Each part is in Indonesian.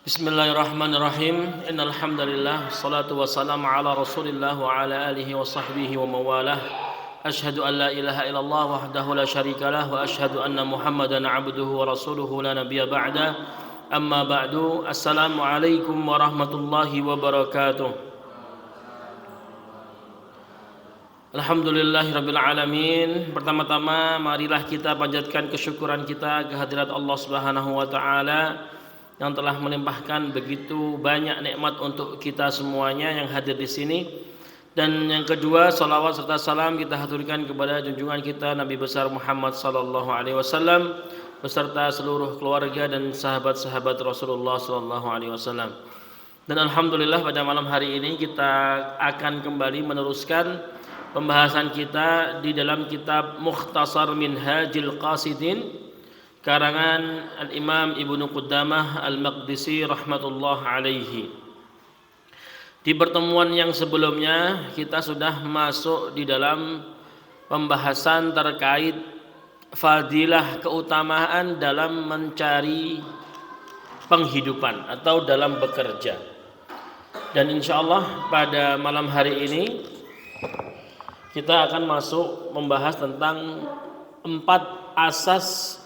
Bismillahirrahmanirrahim. Innal hamdalillah salatu wassalamu ala Rasulillah wa ala alihi wa sahbihi wa mawalah. Asyhadu an la ilaha illallah wahdahu la syarikalah wa asyhadu anna Muhammadan abduhu wa rasuluhu la nabiyya ba'da. Amma ba'du. Assalamualaikum warahmatullahi wabarakatuh. Alhamdulillahirabbil alamin. Pertama-tama marilah kita panjatkan kesyukuran kita kehadirat Allah Subhanahu wa taala yang telah melimpahkan begitu banyak nikmat untuk kita semuanya yang hadir di sini. Dan yang kedua, salawat serta salam kita haturkan kepada junjungan kita Nabi besar Muhammad sallallahu alaihi wasallam beserta seluruh keluarga dan sahabat-sahabat Rasulullah sallallahu alaihi wasallam. Dan alhamdulillah pada malam hari ini kita akan kembali meneruskan pembahasan kita di dalam kitab Mukhtasar Minhajil Qasidin karangan Al-Imam Ibnu Qudamah Al-Maqdisi rahmatullah alaihi. Di pertemuan yang sebelumnya kita sudah masuk di dalam pembahasan terkait fadilah keutamaan dalam mencari penghidupan atau dalam bekerja. Dan insyaallah pada malam hari ini kita akan masuk membahas tentang 4 asas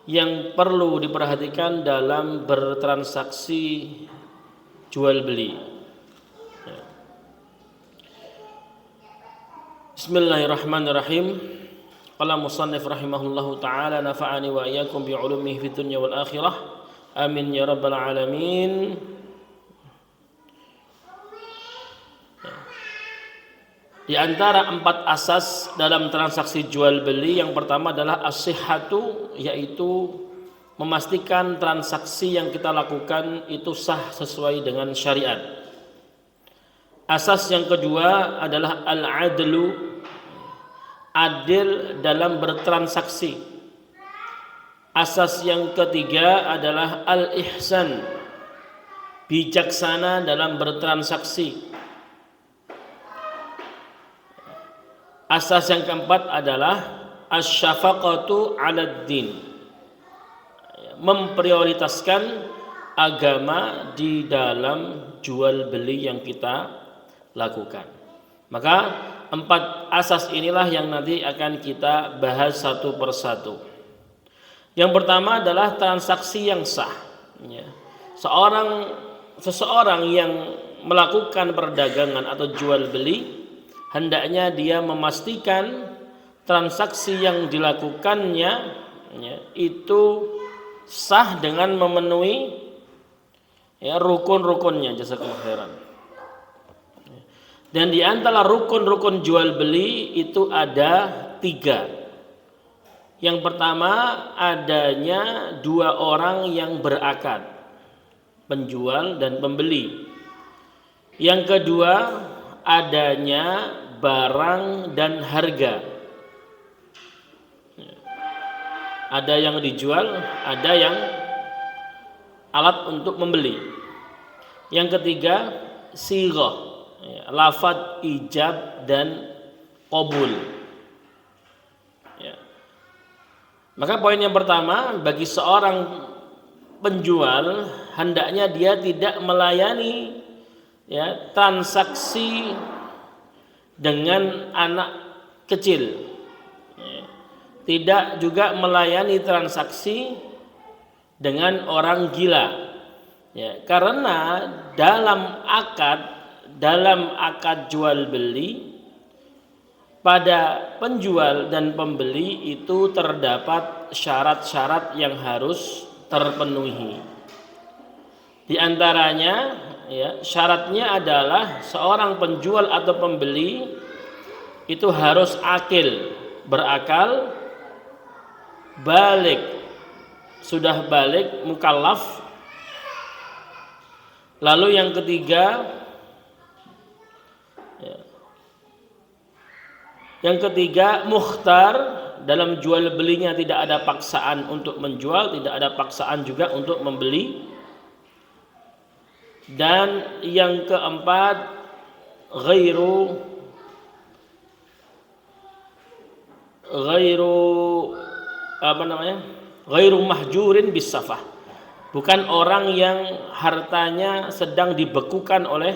yang perlu diperhatikan dalam bertransaksi jual beli. Bismillahirrahmanirrahim. Qala musannif rahimahullahu taala nafa'ani wa iyyakum bi 'ulumihi fid dunya wal akhirah. Amin ya rabbal alamin. Di antara 4 asas dalam transaksi jual beli, yang pertama adalah as-sihhatu, yaitu memastikan transaksi yang kita lakukan itu sah sesuai dengan syariat. Asas yang kedua adalah al-adlu, adil dalam bertransaksi. Asas yang ketiga adalah al-ihsan, bijaksana dalam bertransaksi. Asas yang keempat adalah asy-syafaqatu 'alad din, memprioritaskan agama di dalam jual beli yang kita lakukan. Maka 4 asas inilah yang nanti akan kita bahas satu persatu. Yang pertama adalah transaksi yang sah. Seseorang yang melakukan perdagangan atau jual beli hendaknya dia memastikan transaksi yang dilakukannya itu sah dengan memenuhi rukun-rukunnya. Jazakallahu khairan. Dan di antara rukun-rukun jual beli itu ada 3. Yang pertama adanya 2 orang yang berakad, penjual dan pembeli. Yang kedua adanya barang dan harga. Ada yang dijual, ada yang alat untuk membeli. Yang ketiga sighah, lafadz ijab dan qabul. Maka poin yang pertama, bagi seorang penjual hendaknya dia tidak melayani transaksi dengan anak kecil, tidak juga melayani transaksi dengan orang gila, karena dalam akad jual beli pada penjual dan pembeli itu terdapat syarat-syarat yang harus terpenuhi. Di antaranya syaratnya adalah seorang penjual atau pembeli itu harus akil, berakal, balik, sudah balik, mukallaf. Lalu yang ketiga mukhtar, dalam jual belinya tidak ada paksaan untuk menjual, tidak ada paksaan juga untuk membeli. Dan yang keempat ghairu ghairu mahjurin bisafah, bukan orang yang hartanya sedang dibekukan oleh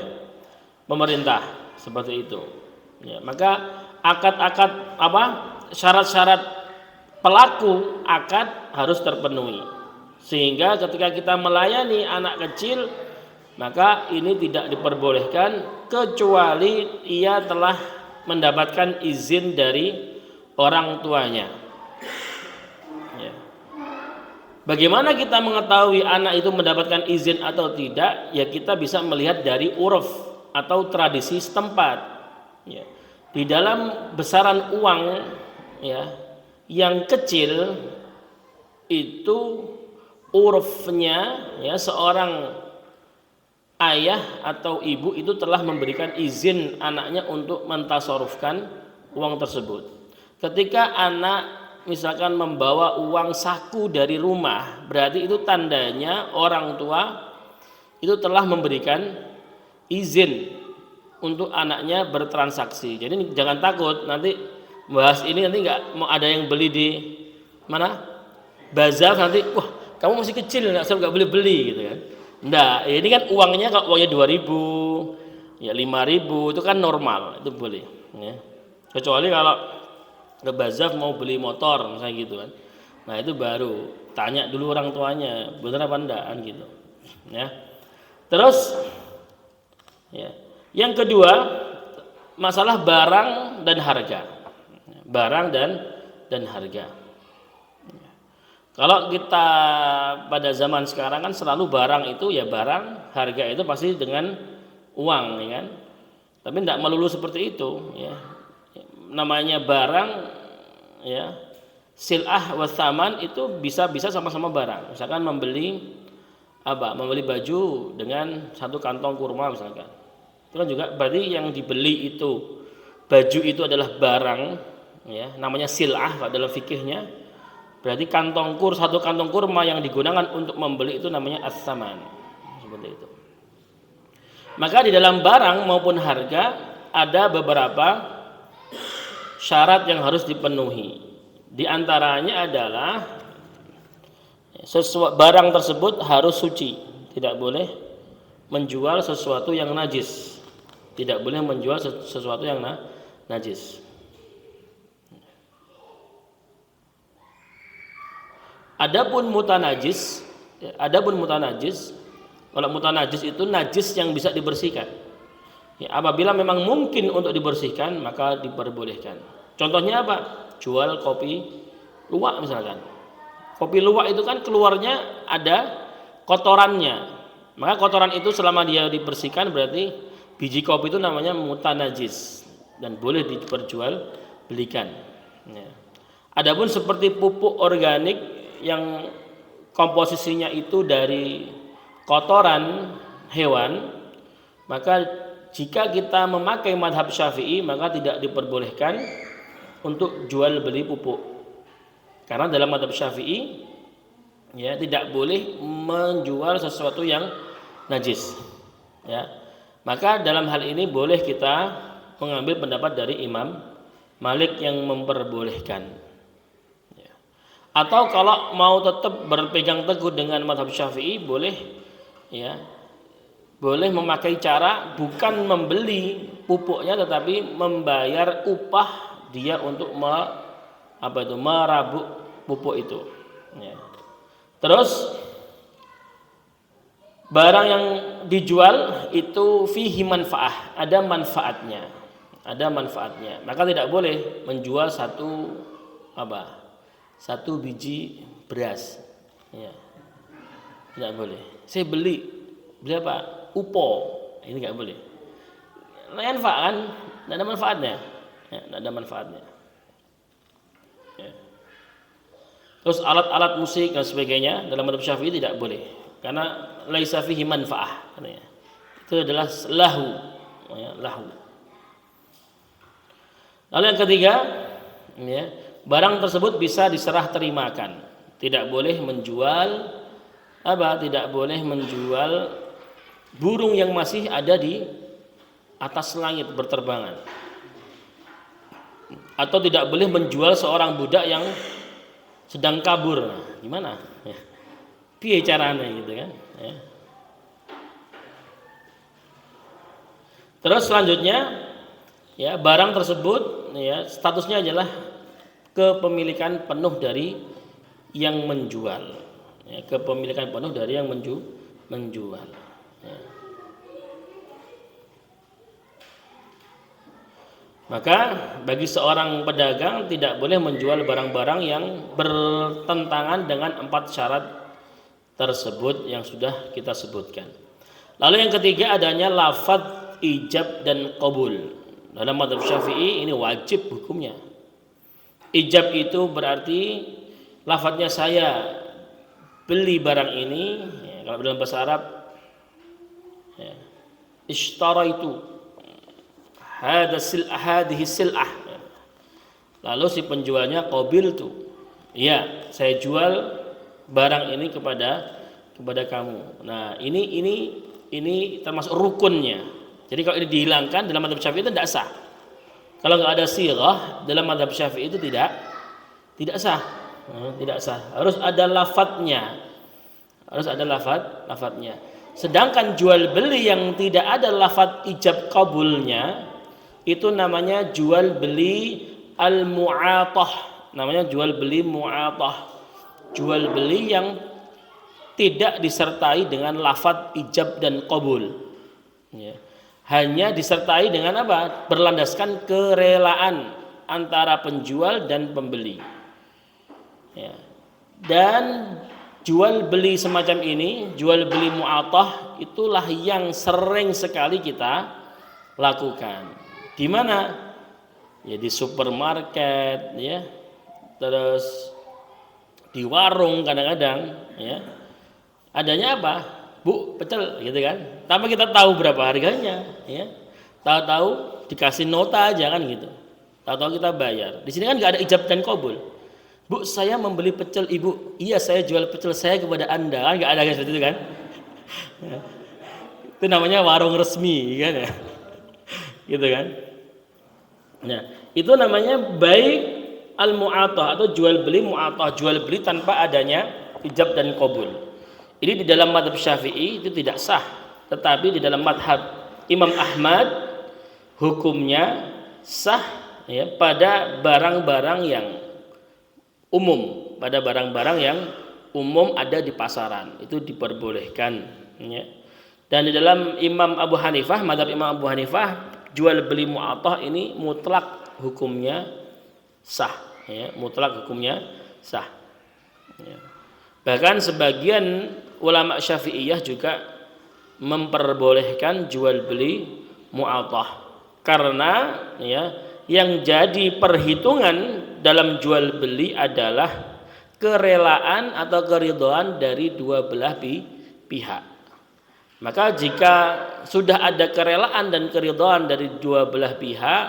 pemerintah seperti itu. Ya, maka akad-akad syarat-syarat pelaku akad harus terpenuhi. Sehingga ketika kita melayani anak kecil, maka ini tidak diperbolehkan kecuali ia telah mendapatkan izin dari orang tuanya. Ya. Bagaimana kita mengetahui anak itu mendapatkan izin atau tidak? Ya kita bisa melihat dari uruf atau tradisi setempat. Ya. Di dalam besaran uang ya yang kecil itu urufnya ya seorang ayah atau ibu itu telah memberikan izin anaknya untuk mentasarufkan uang tersebut. Ketika anak misalkan membawa uang saku dari rumah, berarti itu tandanya orang tua itu telah memberikan izin untuk anaknya bertransaksi. Jadi jangan takut nanti bahas ini nanti nggak mau ada yang beli di mana bazar nanti, wah kamu masih kecil nggak boleh beli gitu kan. Nah, ini kan uangnya kalau uangnya 2.000, ya 5.000 itu kan normal, itu boleh. Ya. Kecuali kalau ke bazar mau beli motor misalnya gitu kan. Nah itu baru tanya dulu orang tuanya benar apa enggak kan gitu. Ya. Terus, ya. Yang kedua masalah barang dan harga. Barang dan harga. Kalau kita pada zaman sekarang kan selalu barang itu ya barang, harga itu pasti dengan uang ya kan. Tapi tidak melulu seperti itu ya. Namanya barang ya, sil'ah wa tsaman itu bisa sama-sama barang. Misalkan membeli baju dengan satu kantong kurma misalkan. Itu kan juga berarti yang dibeli itu baju itu adalah barang ya, namanya sil'ah dalam fikihnya. Berarti satu kantong kurma yang digunakan untuk membeli itu namanya as-saman. Seperti itu. Maka di dalam barang maupun harga ada beberapa syarat yang harus dipenuhi. Di antaranya adalah barang tersebut harus suci, tidak boleh menjual sesuatu yang najis. Tidak boleh menjual sesuatu yang najis. Adapun mutanajis, kalau mutanajis itu najis yang bisa dibersihkan. Ya, apabila memang mungkin untuk dibersihkan maka diperbolehkan. Contohnya apa? Jual kopi luwak misalkan. Kopi luwak itu kan keluarnya ada kotorannya. Maka kotoran itu selama dia dibersihkan berarti biji kopi itu namanya mutanajis dan boleh diperjualbelikan. Ya. Adapun seperti pupuk organik yang komposisinya itu dari kotoran hewan, maka jika kita memakai mazhab Syafi'i maka tidak diperbolehkan untuk jual beli pupuk. Karena dalam mazhab Syafi'i ya tidak boleh menjual sesuatu yang najis. Ya. Maka dalam hal ini boleh kita mengambil pendapat dari Imam Malik yang memperbolehkan. Atau kalau mau tetap berpegang teguh dengan mazhab Syafi'i boleh ya. Boleh memakai cara bukan membeli pupuknya tetapi membayar upah dia untuk merabuk pupuk itu. Ya. Terus barang yang dijual itu fihi manfaah, ada manfaatnya. Maka tidak boleh menjual satu biji beras, ya. Tidak boleh. Saya beli apa? Upo, ini nggak boleh. Manfaat, tidak ada manfaatnya, ya, tidak ada manfaatnya. Ya. Terus alat-alat musik dan sebagainya dalam mazhab Syafi'i tidak boleh, karena laisa fihi manfaah, itu adalah lahu, ya, lahu. Lalu yang ketiga, ya. Barang tersebut bisa diserah terimakan. Tidak boleh menjual tidak boleh menjual burung yang masih ada di atas langit berterbangan. Atau tidak boleh menjual seorang budak yang sedang kabur. Nah, gimana? Ya. Piye carane gitu kan. Ya. Terus selanjutnya ya barang tersebut ya statusnya adalah kepemilikan penuh dari yang menjual. Ya, kepemilikan penuh dari yang menjual. Ya. Maka bagi seorang pedagang tidak boleh menjual barang-barang yang bertentangan dengan 4 syarat tersebut yang sudah kita sebutkan. Lalu yang ketiga adanya lafadz ijab dan qabul. Dalam mazhab Syafi'i ini wajib hukumnya. Ijab itu berarti lafadznya saya beli barang ini, ya, kalau dalam bahasa Arab ya, ishtaraitu hadhihi sil'ah. Lalu si penjualnya qabiltu. Ya, saya jual barang ini kepada kamu. Nah, ini termasuk rukunnya. Jadi kalau ini dihilangkan dalam mazhab Syafi'i itu tidak sah. Kalau nggak ada sirah dalam mazhab Syafi'i itu tidak sah. Tidak sah. Harus ada lafadznya. Harus ada lafadznya. Sedangkan jual beli yang tidak ada lafadz ijab qabulnya itu namanya jual beli al-mu'atah. Namanya jual beli mu'atah. Jual beli yang tidak disertai dengan lafadz ijab dan qabul. Ya. Hanya disertai dengan apa? Berlandaskan kerelaan antara penjual dan pembeli. Ya. Dan jual beli semacam ini, jual beli mu'atah, itulah yang sering sekali kita lakukan. Di mana? Ya di supermarket, ya. Terus di warung kadang-kadang, ya. Adanya apa? Bu, pecel gitu kan. Tanpa kita tahu berapa harganya, ya. Tahu-tahu dikasih nota aja kan gitu. Tahu-tahu kita bayar. Di sini kan nggak ada ijab dan qabul. Bu, saya membeli pecel Ibu. Iya, saya jual pecel saya kepada Anda. Kan nggak ada seperti itu kan? Itu namanya warung resmi kan ya. Gitu kan. Nah, itu namanya baik al-mu'atah atau jual beli mu'atah, jual beli tanpa adanya ijab dan qabul. Ini di dalam mazhab Syafi'i itu tidak sah, tetapi di dalam mazhab Imam Ahmad hukumnya sah ya pada barang-barang yang umum, pada barang-barang yang umum ada di pasaran itu diperbolehkan ya. Dan di dalam Imam Abu Hanifah, mazhab Imam Abu Hanifah, jual beli mu'atah ini mutlak hukumnya sah ya, mutlak hukumnya sah ya. Bahkan sebagian ulama Syafi'iyah juga memperbolehkan jual beli mu'atah karena ya yang jadi perhitungan dalam jual beli adalah kerelaan atau keridhaan dari dua belah pihak. Maka jika sudah ada kerelaan dan keridhaan dari dua belah pihak,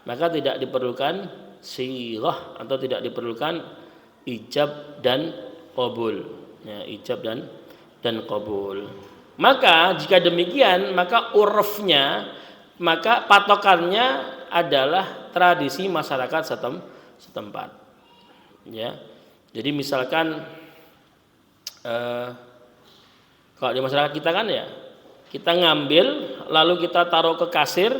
maka tidak diperlukan sirah atau tidak diperlukan ijab dan qabul. Ya, ijab dan qabul. Maka jika demikian, maka urfnya, maka patokannya adalah tradisi masyarakat setempat. Ya. Jadi misalkan kalau di masyarakat kita kan ya, kita ngambil lalu kita taruh ke kasir,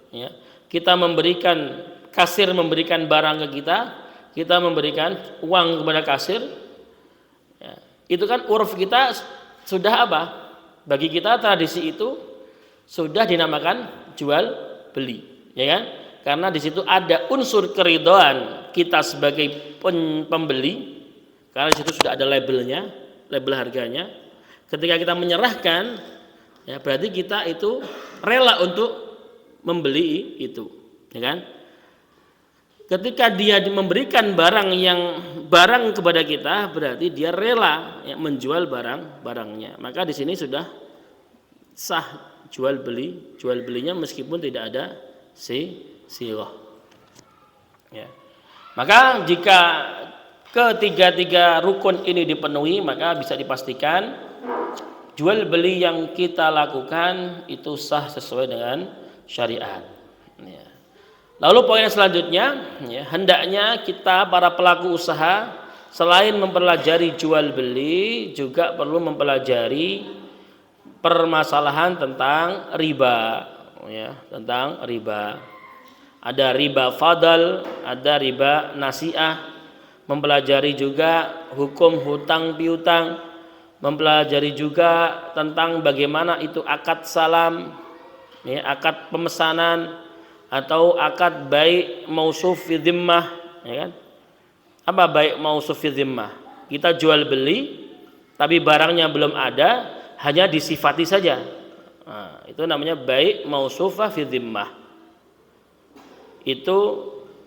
ya. Kita memberikan, kasir memberikan barang ke kita memberikan uang kepada kasir. Ya. Itu kan urf kita sudah apa? Bagi kita tradisi itu sudah dinamakan jual beli, ya kan? Karena di situ ada unsur keridhaan kita sebagai pembeli, karena di situ sudah ada labelnya, label harganya. Ketika kita menyerahkan, ya berarti kita itu rela untuk membeli itu, ya kan? Ketika dia memberikan barang kepada kita, berarti dia rela ya, menjual barangnya. Maka di sini sudah sah jual belinya meskipun tidak ada sirah. Ya. Maka jika ketiga-tiga rukun ini dipenuhi, maka bisa dipastikan jual beli yang kita lakukan itu sah sesuai dengan syariat. Ya. Lalu poin selanjutnya, ya, hendaknya kita para pelaku usaha selain mempelajari jual beli juga perlu mempelajari permasalahan tentang riba, ya, tentang riba. Ada riba fadal, ada riba nasiah. Mempelajari juga hukum hutang piutang, mempelajari juga tentang bagaimana itu akad salam, ya, akad pemesanan atau akad baik mausuf fi dhimmah, ya kan? Apa baik mausuf fi dhimmah? Kita jual beli tapi barangnya belum ada, hanya disifati saja. Nah, itu namanya baik mausufah fi dhimmah. Itu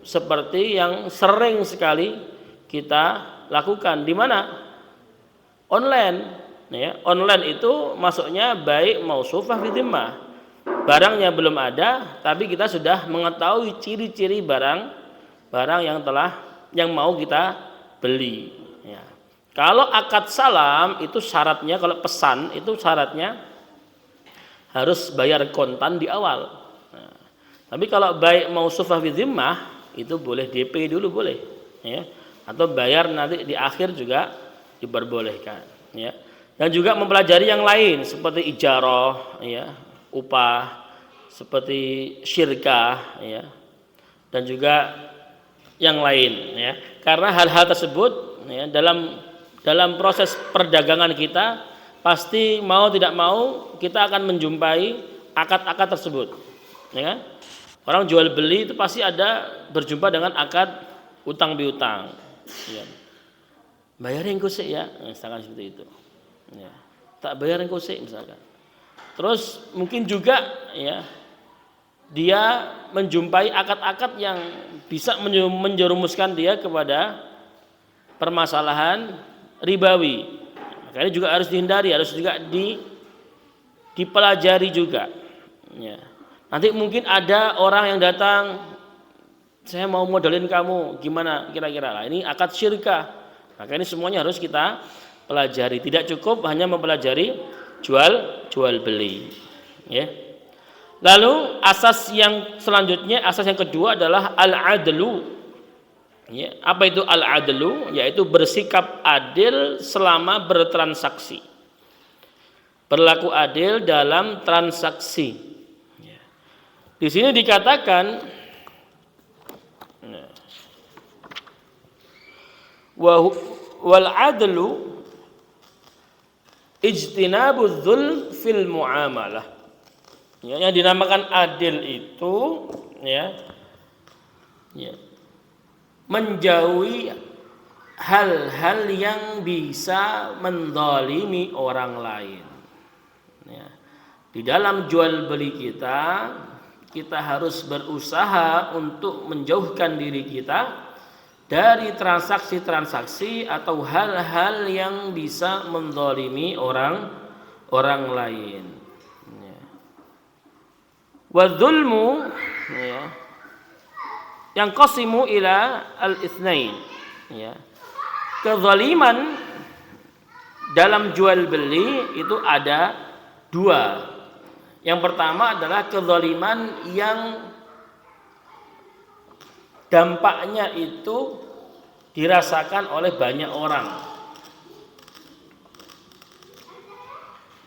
seperti yang sering sekali kita lakukan di mana? Online, ya. Online itu masuknya baik mausufah fi dhimmah. Barangnya belum ada, tapi kita sudah mengetahui ciri-ciri barang yang mau kita beli. Ya. Kalau akad salam itu syaratnya, kalau pesan itu syaratnya harus bayar kontan di awal. Nah, tapi kalau baik mausufah fi dhimmah itu boleh DP dulu boleh, ya. Atau bayar nanti di akhir juga diperbolehkan, ya. Dan juga mempelajari yang lain seperti ijarah, ya, upah, seperti syirkah, ya, dan juga yang lain, ya. Karena hal-hal tersebut, ya, dalam proses perdagangan kita pasti mau tidak mau kita akan menjumpai akad-akad tersebut, ya kan? Orang jual beli itu pasti ada berjumpa dengan akad utang piutang, ya. Bayarin kusik ya, misalkan seperti itu, ya. Tak bayarin kusik misalkan. Terus mungkin juga, ya, dia menjumpai akad-akad yang bisa menjerumuskan dia kepada permasalahan ribawi. Makanya juga harus dihindari, harus juga dipelajari juga, ya. Nanti mungkin ada orang yang datang, saya mau modalin kamu, gimana kira-kira? Nah, ini akad syirkah. Maka ini semuanya harus kita pelajari. Tidak cukup hanya mempelajari jual beli, ya. Lalu asas yang selanjutnya, asas yang kedua adalah al-adlu, ya. Apa itu al-adlu? Yaitu bersikap adil selama bertransaksi, berlaku adil dalam transaksi, ya. Di sini dikatakan wal adlu ijtinabudz dzulm fil muamalah, ya, yang dinamakan adil itu, ya, ya, menjauhi hal-hal yang bisa menzalimi orang lain, ya. Di dalam jual beli kita harus berusaha untuk menjauhkan diri kita dari transaksi-transaksi atau hal-hal yang bisa menzalimi orang lain, ya. Wa dzulmu, ya, yang qasimu ila al-itsnain, ya. Kezaliman dalam jual beli itu ada dua. Yang pertama adalah kezaliman yang dampaknya itu dirasakan oleh banyak orang.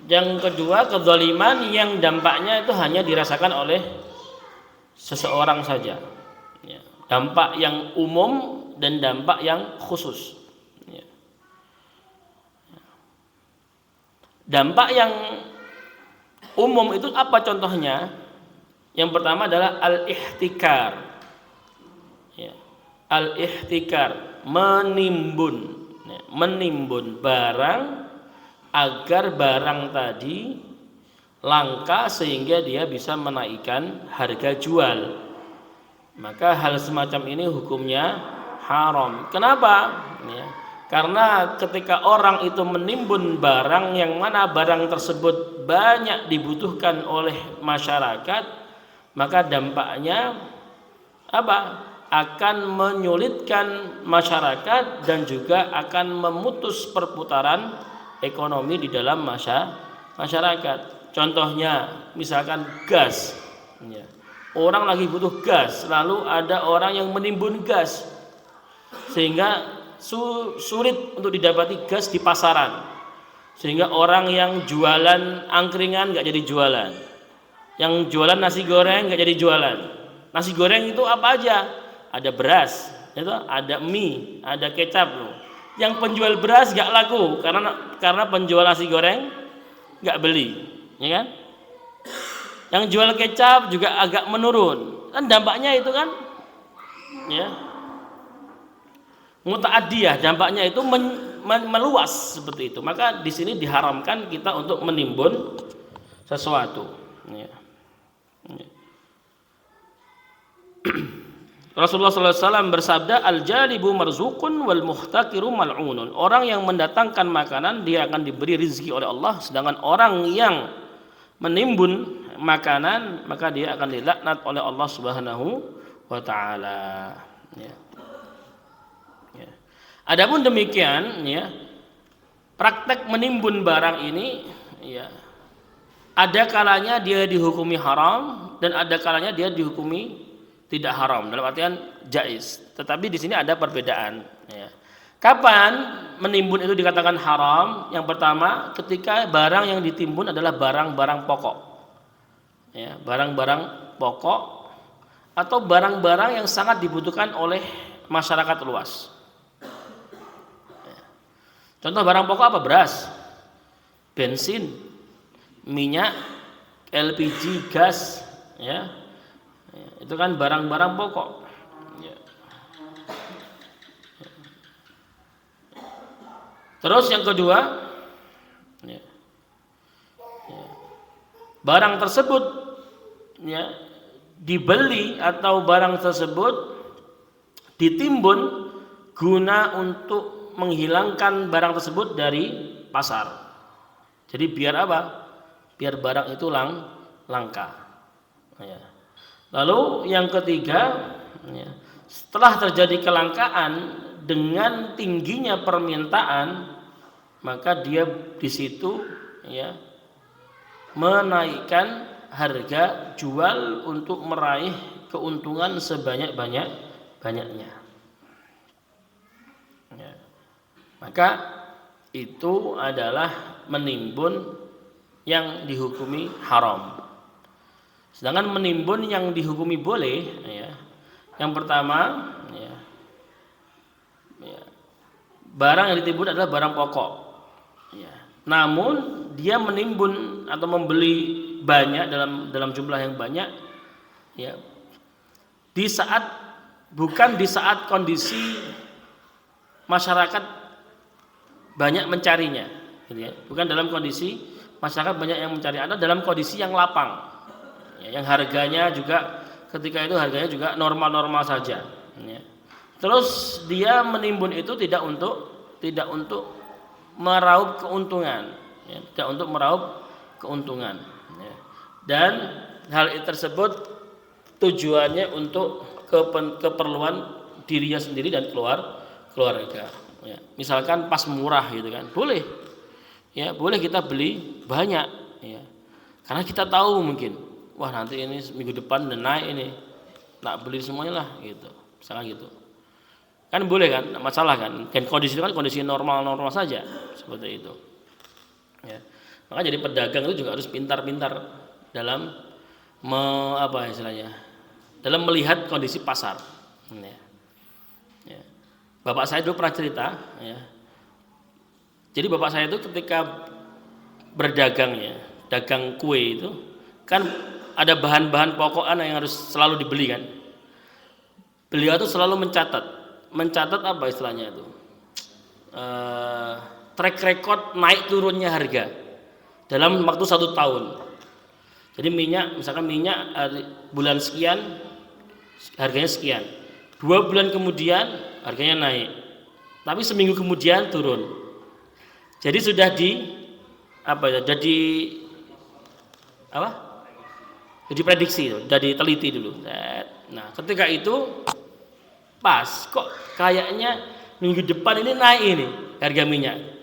Yang kedua, kezaliman yang dampaknya itu hanya dirasakan oleh seseorang saja, ya. Dampak yang umum dan dampak yang khusus, ya. Dampak yang umum itu apa contohnya? Yang pertama adalah al-ihtikar, ya. Al-ihtikar, menimbun barang agar barang tadi langka sehingga dia bisa menaikkan harga jual. Maka hal semacam ini hukumnya haram. Kenapa? Ya, karena ketika orang itu menimbun barang yang mana barang tersebut banyak dibutuhkan oleh masyarakat, maka dampaknya apa? Akan menyulitkan masyarakat dan juga akan memutus perputaran ekonomi di dalam masyarakat. Contohnya misalkan gas, ya. Orang lagi butuh gas, lalu ada orang yang menimbun gas sehingga sulit untuk didapati gas di pasaran, sehingga orang yang jualan angkringan nggak jadi jualan, yang jualan nasi goreng nggak jadi jualan. Nasi goreng itu apa aja? Ada beras, itu ada mie, ada kecap loh. Yang penjual beras nggak laku karena penjual nasi goreng nggak beli, ya kan? Yang jual kecap juga agak menurun, kan dampaknya itu kan, ya, muta'addiyah, dampaknya itu meluas seperti itu. Maka di sini diharamkan kita untuk menimbun sesuatu. Ya. Ya. Rasulullah SAW bersabda, al-jalibu marzuqun wal muhtaqiru mal'unun. Orang yang mendatangkan makanan dia akan diberi rezeki oleh Allah, sedangkan orang yang menimbun makanan maka dia akan dilaknat oleh Allah Subhanahu wa taala. Ya. Ya. Adapun demikian, ya, praktek menimbun barang ini, ya, ada kalanya dia dihukumi haram dan ada kalanya dia dihukumi tidak haram, dalam artian jaiz. Tetapi di sini ada perbedaan. Ya. Kapan menimbun itu dikatakan haram? Yang pertama, ketika barang yang ditimbun adalah barang-barang pokok, ya, barang-barang pokok atau barang-barang yang sangat dibutuhkan oleh masyarakat luas. Ya. Contoh barang pokok apa? Beras, bensin, minyak, LPG, gas, ya. Itu kan barang-barang pokok. Ya. Terus yang kedua, ya, ya, barang tersebut, ya, dibeli atau barang tersebut ditimbun guna untuk menghilangkan barang tersebut dari pasar. Jadi biar apa? Biar barang itu langka. Ya. Lalu yang ketiga, ya, setelah terjadi kelangkaan dengan tingginya permintaan, maka dia di situ, ya, menaikkan harga jual untuk meraih keuntungan sebanyak-banyaknya. Ya. Maka itu adalah menimbun yang dihukumi haram. Sedangkan menimbun yang dihukumi boleh, ya, yang pertama, ya, ya, barang yang ditimbun adalah barang pokok, ya. Namun dia menimbun atau membeli banyak dalam jumlah yang banyak, ya, bukan di saat kondisi masyarakat banyak mencarinya, gitu ya. Bukan dalam kondisi masyarakat banyak yang mencari, ada dalam kondisi yang lapang. Ya, yang harganya juga ketika itu harganya juga normal-normal saja. Ya. Terus dia menimbun itu tidak untuk meraup keuntungan, ya, tidak untuk meraup keuntungan. Ya. Dan hal tersebut tujuannya untuk keperluan dirinya sendiri dan keluarga. Ya. Misalkan pas murah gitu kan, boleh, ya, boleh kita beli banyak, ya. Karena kita tahu mungkin, wah nanti ini minggu depan udah naik ini, tak beli semuanya lah gitu, misalnya gitu, kan boleh kan, tidak masalah kan, dan kondisi itu kan kondisi normal saja seperti itu. Ya. Maka jadi pedagang itu juga harus pintar-pintar dalam dalam melihat kondisi pasar. Ya. Ya. Bapak saya dulu pernah cerita, ya. Jadi bapak saya itu ketika berdagang, ya, dagang kue itu kan ada bahan-bahan pokok yang harus selalu dibeli kan. Beliau itu selalu mencatat apa istilahnya itu, track record naik turunnya harga dalam waktu 1 tahun. Jadi misalkan minyak bulan sekian harganya sekian, 2 bulan kemudian harganya naik, tapi seminggu kemudian turun. Jadi sudah diprediksi, sudah diteliti dulu. Nah, ketika itu pas kok kayaknya minggu depan ini naik ini harga minyak.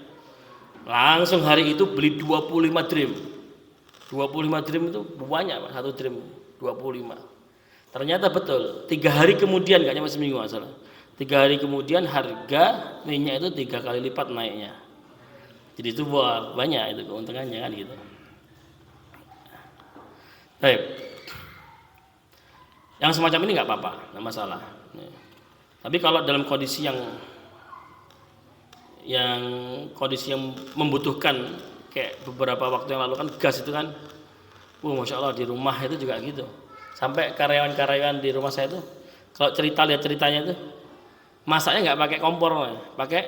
Langsung hari itu beli 25 drim. 25 drim itu banyak, Pak. 1 drim 25. Ternyata betul, 3 hari kemudian, gak nyampe seminggu masalah. 3 hari kemudian harga minyak itu 3 kali lipat naiknya. Jadi itu banyak itu keuntungannya kan gitu. Baik. Yang semacam ini nggak apa-apa, nggak masalah. Tapi kalau dalam kondisi yang membutuhkan kayak beberapa waktu yang lalu kan gas itu kan, masya Allah di rumah itu juga gitu. Sampai karyawan-karyawan di rumah saya itu kalau lihat ceritanya itu masaknya nggak pakai kompor, pakai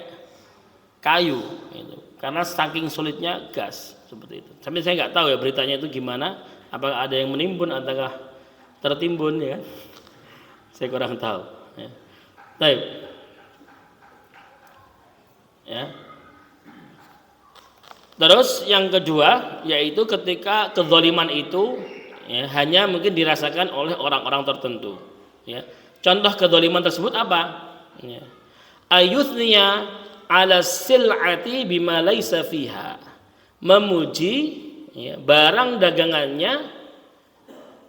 kayu, gitu. Karena saking sulitnya gas seperti itu. Sampai saya nggak tahu ya beritanya itu gimana, apakah ada yang menimbun ataukah tertimbun ya? Saya kurang tahu. Ya. Baik. Ya. Terus yang kedua yaitu ketika kezaliman itu ya, hanya mungkin dirasakan oleh orang-orang tertentu. Ya. Contoh kezaliman tersebut apa? Ya. Ayuthniya ala sil'ati bima laisa fiha, memuji ya, barang dagangannya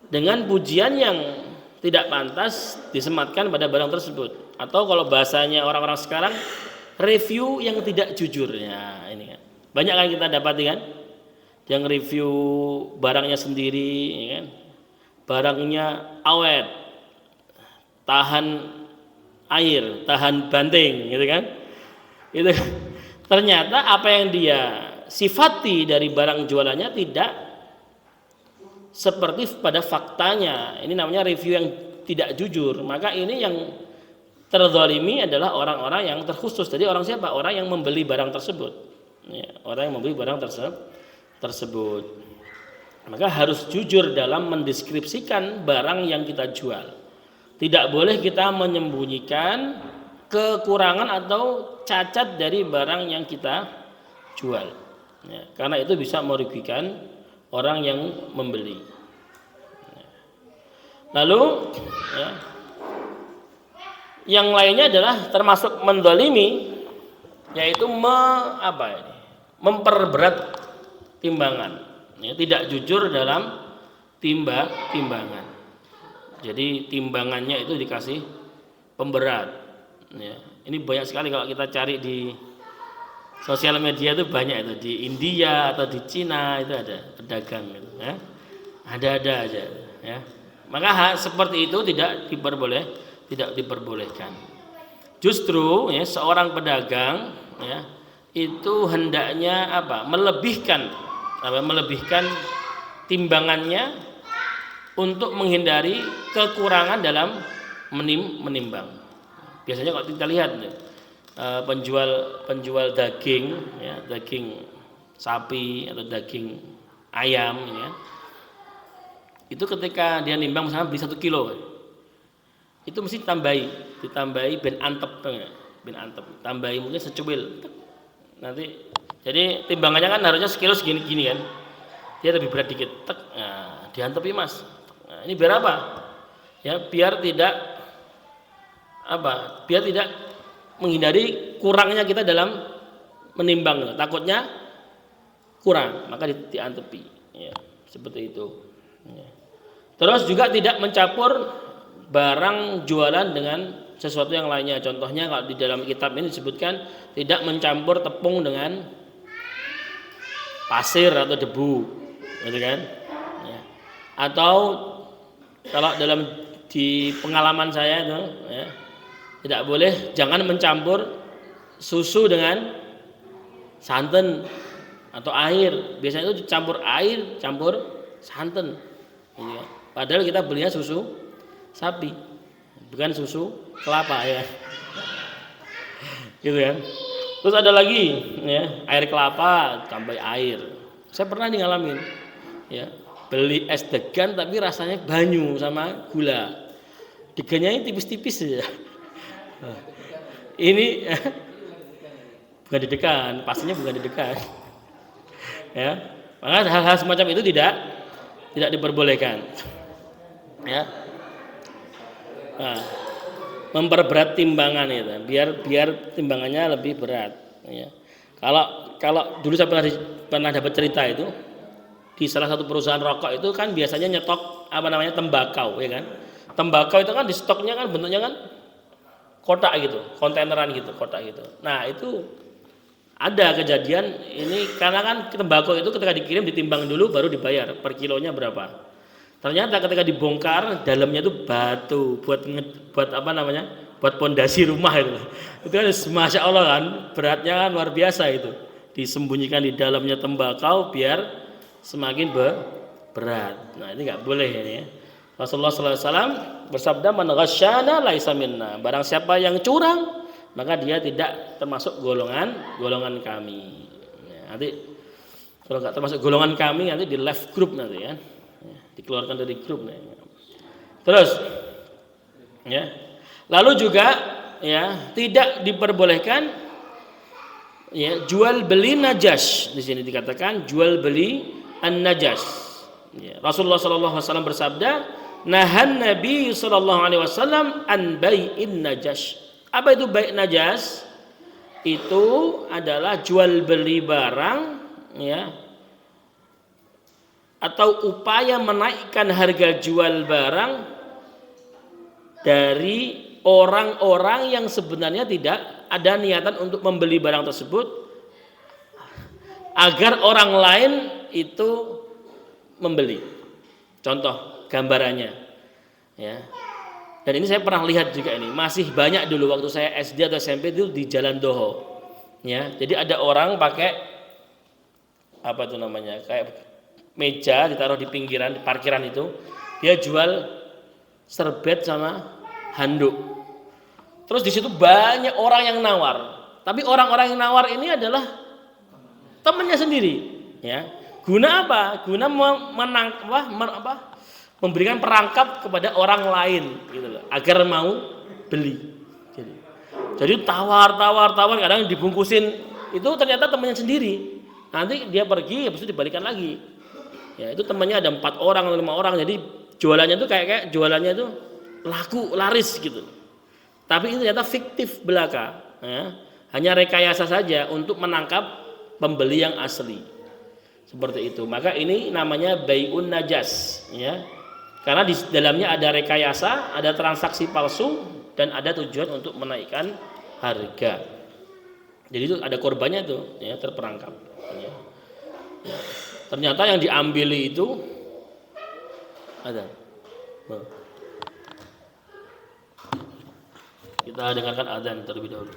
dengan pujian yang tidak pantas disematkan pada barang tersebut, atau kalau bahasanya orang-orang sekarang review yang tidak jujur ya. Ini kan banyak kan kita dapati kan yang review barangnya sendiri ya kan? Barangnya awet, tahan air, tahan banting gitu kan. Itu ternyata apa yang dia sifati dari barang jualannya tidak seperti pada faktanya. Ini namanya review yang tidak jujur. Maka ini yang terzalimi adalah orang-orang yang terkhusus. Jadi orang siapa? Orang yang membeli barang tersebut ya, orang yang membeli barang tersebut. Maka harus jujur dalam mendeskripsikan barang yang kita jual. Tidak boleh kita menyembunyikan kekurangan atau cacat dari barang yang kita jual ya, karena itu bisa merugikan orang yang membeli. Lalu ya, yang lainnya adalah termasuk menzalimi, yaitu memperberat timbangan ya, tidak jujur dalam timbangan. Jadi timbangannya itu dikasih pemberat ya. Ini banyak sekali kalau kita cari di sosial media itu, banyak itu di India atau di Cina itu ada pedagang gitu, ya. Ada aja ya. Maka seperti itu tidak diperbolehkan. Justru ya, seorang pedagang ya, itu hendaknya melebihkan timbangannya untuk menghindari kekurangan dalam menimbang. Biasanya kalau kita lihat penjual daging ya, daging sapi atau daging ayam ya, itu ketika dia nimbang misalnya beli 1 kilo, itu mesti ditambahi ben antep, tambahi mungkin secuil nanti. Jadi timbangannya kan harusnya sekilo segini kan, dia lebih berat dikit, nah, diantepi mas. Nah, ini biar apa? Ya biar tidak menghindari kurangnya kita dalam menimbang, takutnya kurang maka diantepi ya, seperti itu ya. Terus juga tidak mencampur barang jualan dengan sesuatu yang lainnya. Contohnya kalau di dalam kitab ini disebutkan tidak mencampur tepung dengan pasir atau debu gitu kan ya. Atau kalau di pengalaman saya itu ya, tidak boleh, jangan mencampur susu dengan santan atau air. Biasanya itu campur air, campur santan. Ya. Padahal kita belinya susu sapi, bukan susu kelapa ya. Gitu ya. Terus ada lagi ya, air kelapa tambah air. Saya pernah ngalamin ya, beli es degan tapi rasanya banyu sama gula. Degannya tipis-tipis ya. Ini bukan didekan, pastinya bukan didekan. Ya, maka hal-hal semacam itu tidak diperbolehkan. Ya, nah, memperberat timbangan itu, biar timbangannya lebih berat. Ya. Kalau dulu saya pernah dapat cerita itu di salah satu perusahaan rokok itu kan biasanya nyetok tembakau, ya kan? Tembakau itu kan di stoknya kan bentuknya kan kotak gitu, kontaineran gitu, kotak gitu. Nah, itu ada kejadian ini karena kan tembakau itu ketika dikirim ditimbang dulu baru dibayar per kilonya berapa. Ternyata ketika dibongkar dalamnya itu batu buat apa namanya? Buat pondasi rumah itu. Itu kan masya Allah kan beratnya kan luar biasa itu. Disembunyikan di dalamnya tembakau biar semakin berat. Nah, ini nggak boleh ini ya. Rasulullah SAW bersabda man ghasyana laisa minna. Barang siapa yang curang maka dia tidak termasuk golongan kami. Ya, nanti kalau nggak termasuk golongan kami nanti di left group nanti ya. Dikeluarkan dari grup nih. Terus ya. Lalu juga ya tidak diperbolehkan ya jual beli najas. Di sini dikatakan jual beli an-najas. Ya, Rasulullah sallallahu alaihi wasallam bersabda, "Nahan Nabi sallallahu alaihi wasallam an bai'in najas." Apa itu bai' najas? Itu adalah jual beli barang ya atau upaya menaikkan harga jual barang dari orang-orang yang sebenarnya tidak ada niatan untuk membeli barang tersebut agar orang lain itu membeli. Contoh gambarannya ya. Dan ini saya pernah lihat juga ini, masih banyak dulu waktu saya SD atau SMP itu di Jalan Doho. Ya, jadi ada orang pakai apa itu namanya? Kayak meja ditaruh di pinggiran di parkiran itu, dia jual serbet sama handuk. Terus di situ banyak orang yang nawar, tapi orang-orang yang nawar ini adalah temannya sendiri, ya. Guna apa? Guna memberikan perangkap kepada orang lain, gitu loh, agar mau beli. Jadi tawar, kadang dibungkusin itu ternyata temannya sendiri. Nanti dia pergi, habis itu dibalikan lagi. Ya, itu temannya ada 4 orang atau 5 orang, jadi jualannya itu kayak jualannya itu laku laris gitu. Tapi ini ternyata fiktif belaka, ya. Hanya rekayasa saja untuk menangkap pembeli yang asli. Seperti itu. Maka ini namanya bai'un najas, ya. Karena di dalamnya ada rekayasa, ada transaksi palsu dan ada tujuan untuk menaikkan harga. Jadi itu ada korbannya tuh, ya, terperangkap. Ya. Ya. Ternyata yang diambil itu ada. Kita dengarkan azan terlebih dahulu.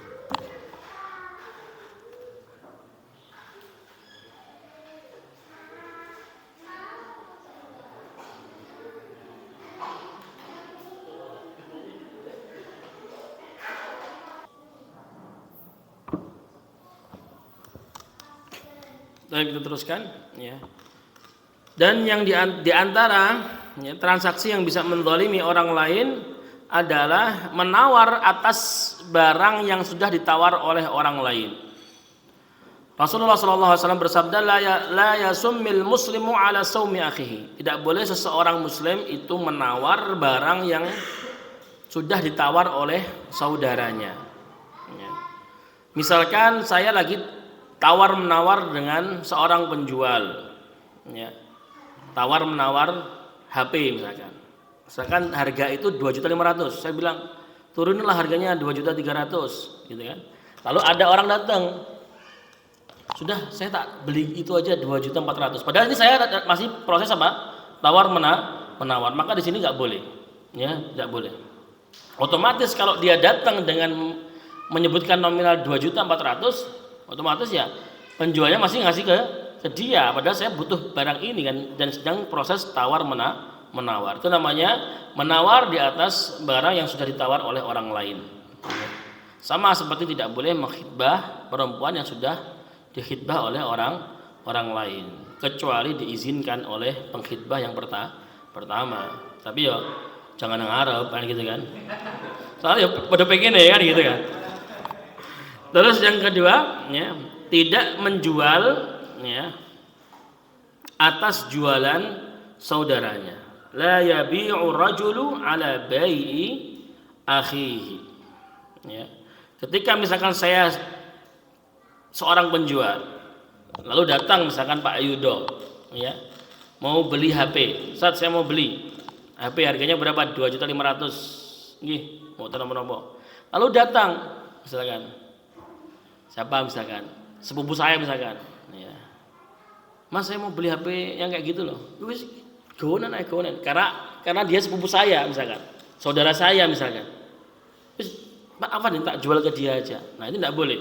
Dan kita teruskan, ya. Dan yang diantara ya, transaksi yang bisa menzalimi orang lain adalah menawar atas barang yang sudah ditawar oleh orang lain. Rasulullah SAW bersabda, la yasummil muslimu ala saumi akhihi. Tidak boleh seseorang muslim itu menawar barang yang sudah ditawar oleh saudaranya. Ya. Misalkan saya lagi tawar menawar dengan seorang penjual, ya. Tawar menawar HP misalkan harga itu 2.500.000, saya bilang turunilah harganya 2.300.000, gitu kan. Lalu ada orang datang, sudah saya tak beli itu aja 2.400.000. Padahal ini saya masih proses apa? Tawar menawar. Maka di sini nggak boleh, ya, nggak boleh. Otomatis kalau dia datang dengan menyebutkan nominal 2.400.000, otomatis ya penjualnya masih ngasih ke dia, padahal saya butuh barang ini kan, dan sedang proses tawar menawar. Itu namanya menawar di atas barang yang sudah ditawar oleh orang lain. Sama seperti tidak boleh mengkhitbah perempuan yang sudah dikhitbah oleh orang lain, kecuali diizinkan oleh pengkhitbah yang pertama. Tapi ya jangan ngarep kan gitu kan. Soalnya ya pada pengen ya kan gitu kan. Terus yang kedua, ya, tidak menjual, ya, atas jualan saudaranya. La yabi'u rajulu ala bai'i akhihi. Ya. Ketika misalkan saya seorang penjual, lalu datang misalkan Pak Yudo, ya, mau beli HP. Saat saya mau beli HP harganya berapa? 2.500.000. Nggih, mau tanam nopo. Lalu datang misalkan siapa misalkan sepupu saya misalkan, ya. Mas saya mau beli HP yang kayak gitu loh. Wis gowonan ae gowonan. Karena dia sepupu saya misalkan, saudara saya misalkan. Wis apa nih tak jual ke dia aja. Nah ini tidak boleh.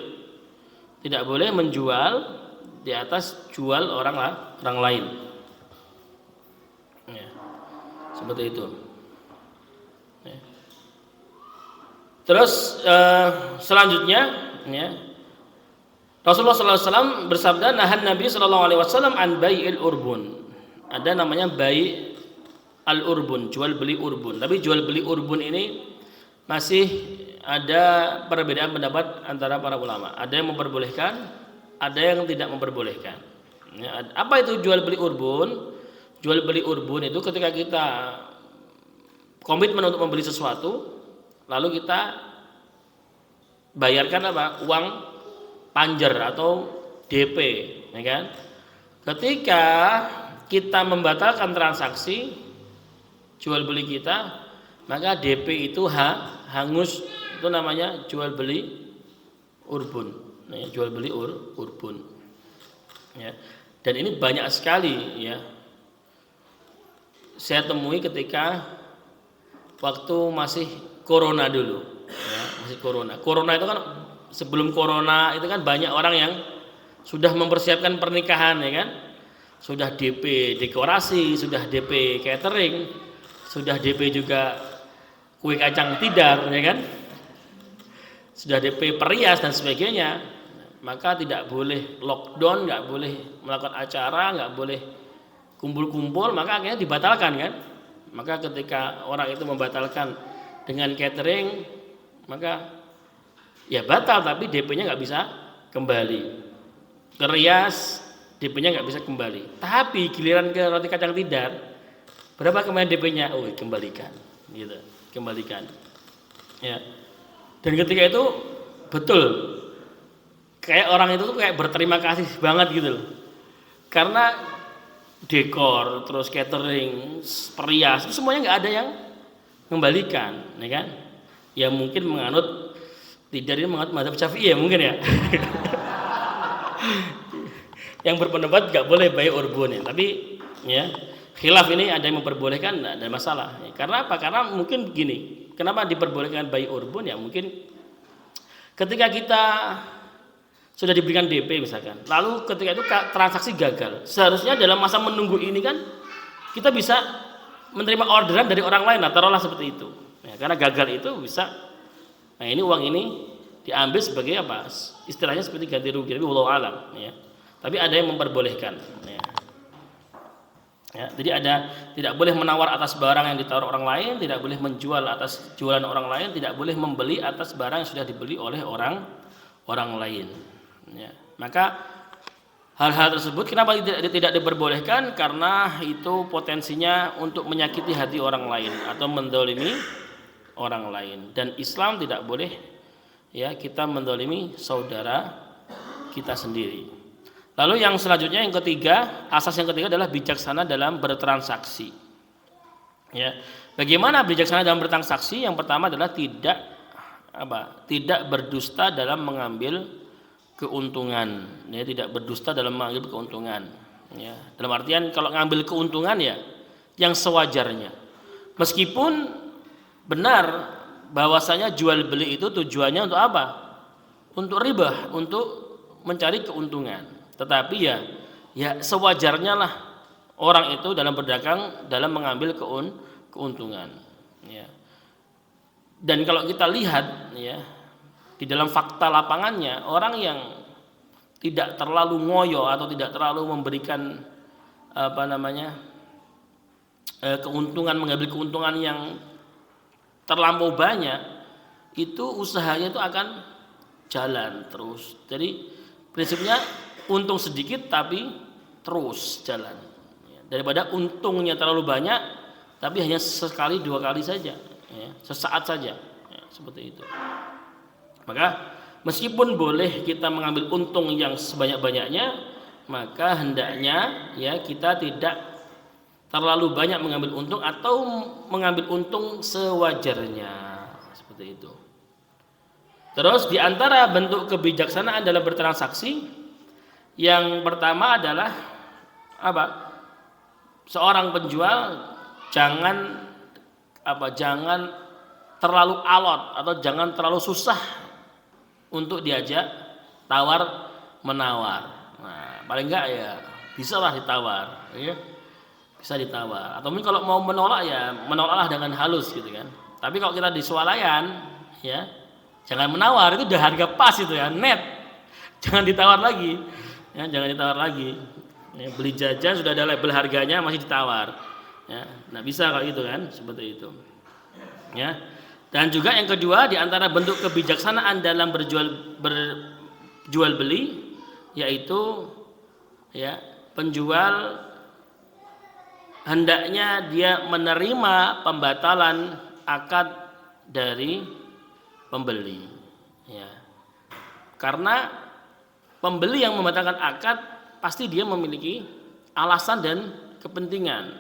Tidak boleh menjual di atas jual orang lain. Ya, seperti itu. Ya. Terus selanjutnya, ya, Rasulullah SAW bersabda, nahan Nabi SAW an bai'il urbun. Ada namanya bai' al urbun, jual beli urbun. Tapi jual beli urbun ini masih ada perbedaan pendapat antara para ulama. Ada yang memperbolehkan, ada yang tidak memperbolehkan. Ya, apa itu jual beli urbun? Jual beli urbun itu ketika kita komitmen untuk membeli sesuatu, lalu kita bayarkan apa? Uang panjer atau DP, ya kan? Ketika kita membatalkan transaksi jual beli kita, maka DP itu hangus, itu namanya jual beli urbun. Ya, jual beli urbun. Ya. Dan ini banyak sekali, ya. Saya temui ketika waktu masih corona dulu, ya, masih corona. Corona itu kan sebelum corona itu kan banyak orang yang sudah mempersiapkan pernikahan, ya kan? Sudah DP dekorasi, sudah DP catering, sudah DP juga kue kacang tidar, ya kan? Sudah DP perias dan sebagainya. Maka tidak boleh lockdown, nggak boleh melakukan acara, nggak boleh kumpul-kumpul, maka akhirnya dibatalkan kan? Maka ketika orang itu membatalkan dengan catering, maka ya batal, tapi DP-nya nggak bisa kembali. Kerias, DP-nya nggak bisa kembali. Tapi giliran ke roti kacang tidar, berapa kemarin DP-nya? Oh, kembalikan, gitu, kembalikan. Ya. Dan ketika itu betul, kayak orang itu tuh kayak berterima kasih banget gitu loh. Karena dekor, terus catering, perias, itu semuanya nggak ada yang kembalikan, ya kan? Ya mungkin menganut tidak, ini menganut mazhab Syafi'i ya mungkin ya. Yang berpendapat nggak boleh bai urbun ya, tapi ya khilaf ini ada yang memperbolehkan, nggak ada masalah. Ya, karena apa? Karena mungkin begini, kenapa diperbolehkan bai urbun ya? Mungkin ketika kita sudah diberikan DP misalkan, lalu ketika itu transaksi gagal, seharusnya dalam masa menunggu ini kan kita bisa menerima orderan dari orang lain, taruhlah seperti itu. Ya, karena gagal itu bisa, nah ini uang ini diambil sebagai apa? Istilahnya seperti ganti rugi, tapi wallahu alam. Ya. Tapi ada yang memperbolehkan. Ya. Ya, jadi tidak boleh menawar atas barang yang ditaruh orang lain, tidak boleh menjual atas jualan orang lain, tidak boleh membeli atas barang yang sudah dibeli oleh orang lain. Ya, maka hal-hal tersebut kenapa tidak diperbolehkan? Karena itu potensinya untuk menyakiti hati orang lain atau mendolimi orang lain. Dan Islam tidak boleh ya kita mendolimi saudara kita sendiri. Lalu yang selanjutnya yang ketiga, asas yang ketiga adalah bijaksana dalam bertransaksi. Ya, bagaimana bijaksana dalam bertransaksi? Yang pertama adalah tidak berdusta dalam mengambil keuntungan, ya, tidak berdusta dalam mengambil keuntungan, ya. Dalam artian kalau ngambil keuntungan ya yang sewajarnya, meskipun benar bahwasanya jual beli itu tujuannya untuk apa? Untuk riba, untuk mencari keuntungan. Tetapi ya sewajarnya lah orang itu dalam berdagang, dalam mengambil keuntungan, ya. Dan kalau kita lihat ya di dalam fakta lapangannya, orang yang tidak terlalu ngoyo atau tidak terlalu memberikan keuntungan, mengambil keuntungan yang terlampau banyak, itu usahanya itu akan jalan terus. Jadi prinsipnya untung sedikit tapi terus jalan, daripada untungnya terlalu banyak tapi hanya sekali dua kali saja, ya, sesaat saja, ya, seperti itu. Maka meskipun boleh kita mengambil untung yang sebanyak-banyaknya, maka hendaknya ya kita tidak terlalu banyak mengambil untung atau mengambil untung sewajarnya, seperti itu. Terus di antara bentuk kebijaksanaan dalam bertransaksi yang pertama adalah apa? Seorang penjual jangan jangan terlalu alot atau jangan terlalu susah untuk diajak tawar menawar. Nah, paling enggak ya bisa lah ditawar, ya. Bisa ditawar. Atau mungkin kalau mau menolak ya menolaklah dengan halus gitu kan. Tapi kalau kita di swalayan, ya jangan menawar, itu udah harga pas itu ya, net. Jangan ditawar lagi. Ya, jangan ditawar lagi. Ya, beli jajan sudah ada label harganya masih ditawar. Ya, nah bisa kalau gitu kan, seperti itu. Ya. Dan juga yang kedua di antara bentuk kebijaksanaan dalam berjual beli yaitu ya penjual hendaknya dia menerima pembatalan akad dari pembeli. Ya. Karena pembeli yang membatalkan akad pasti dia memiliki alasan dan kepentingan.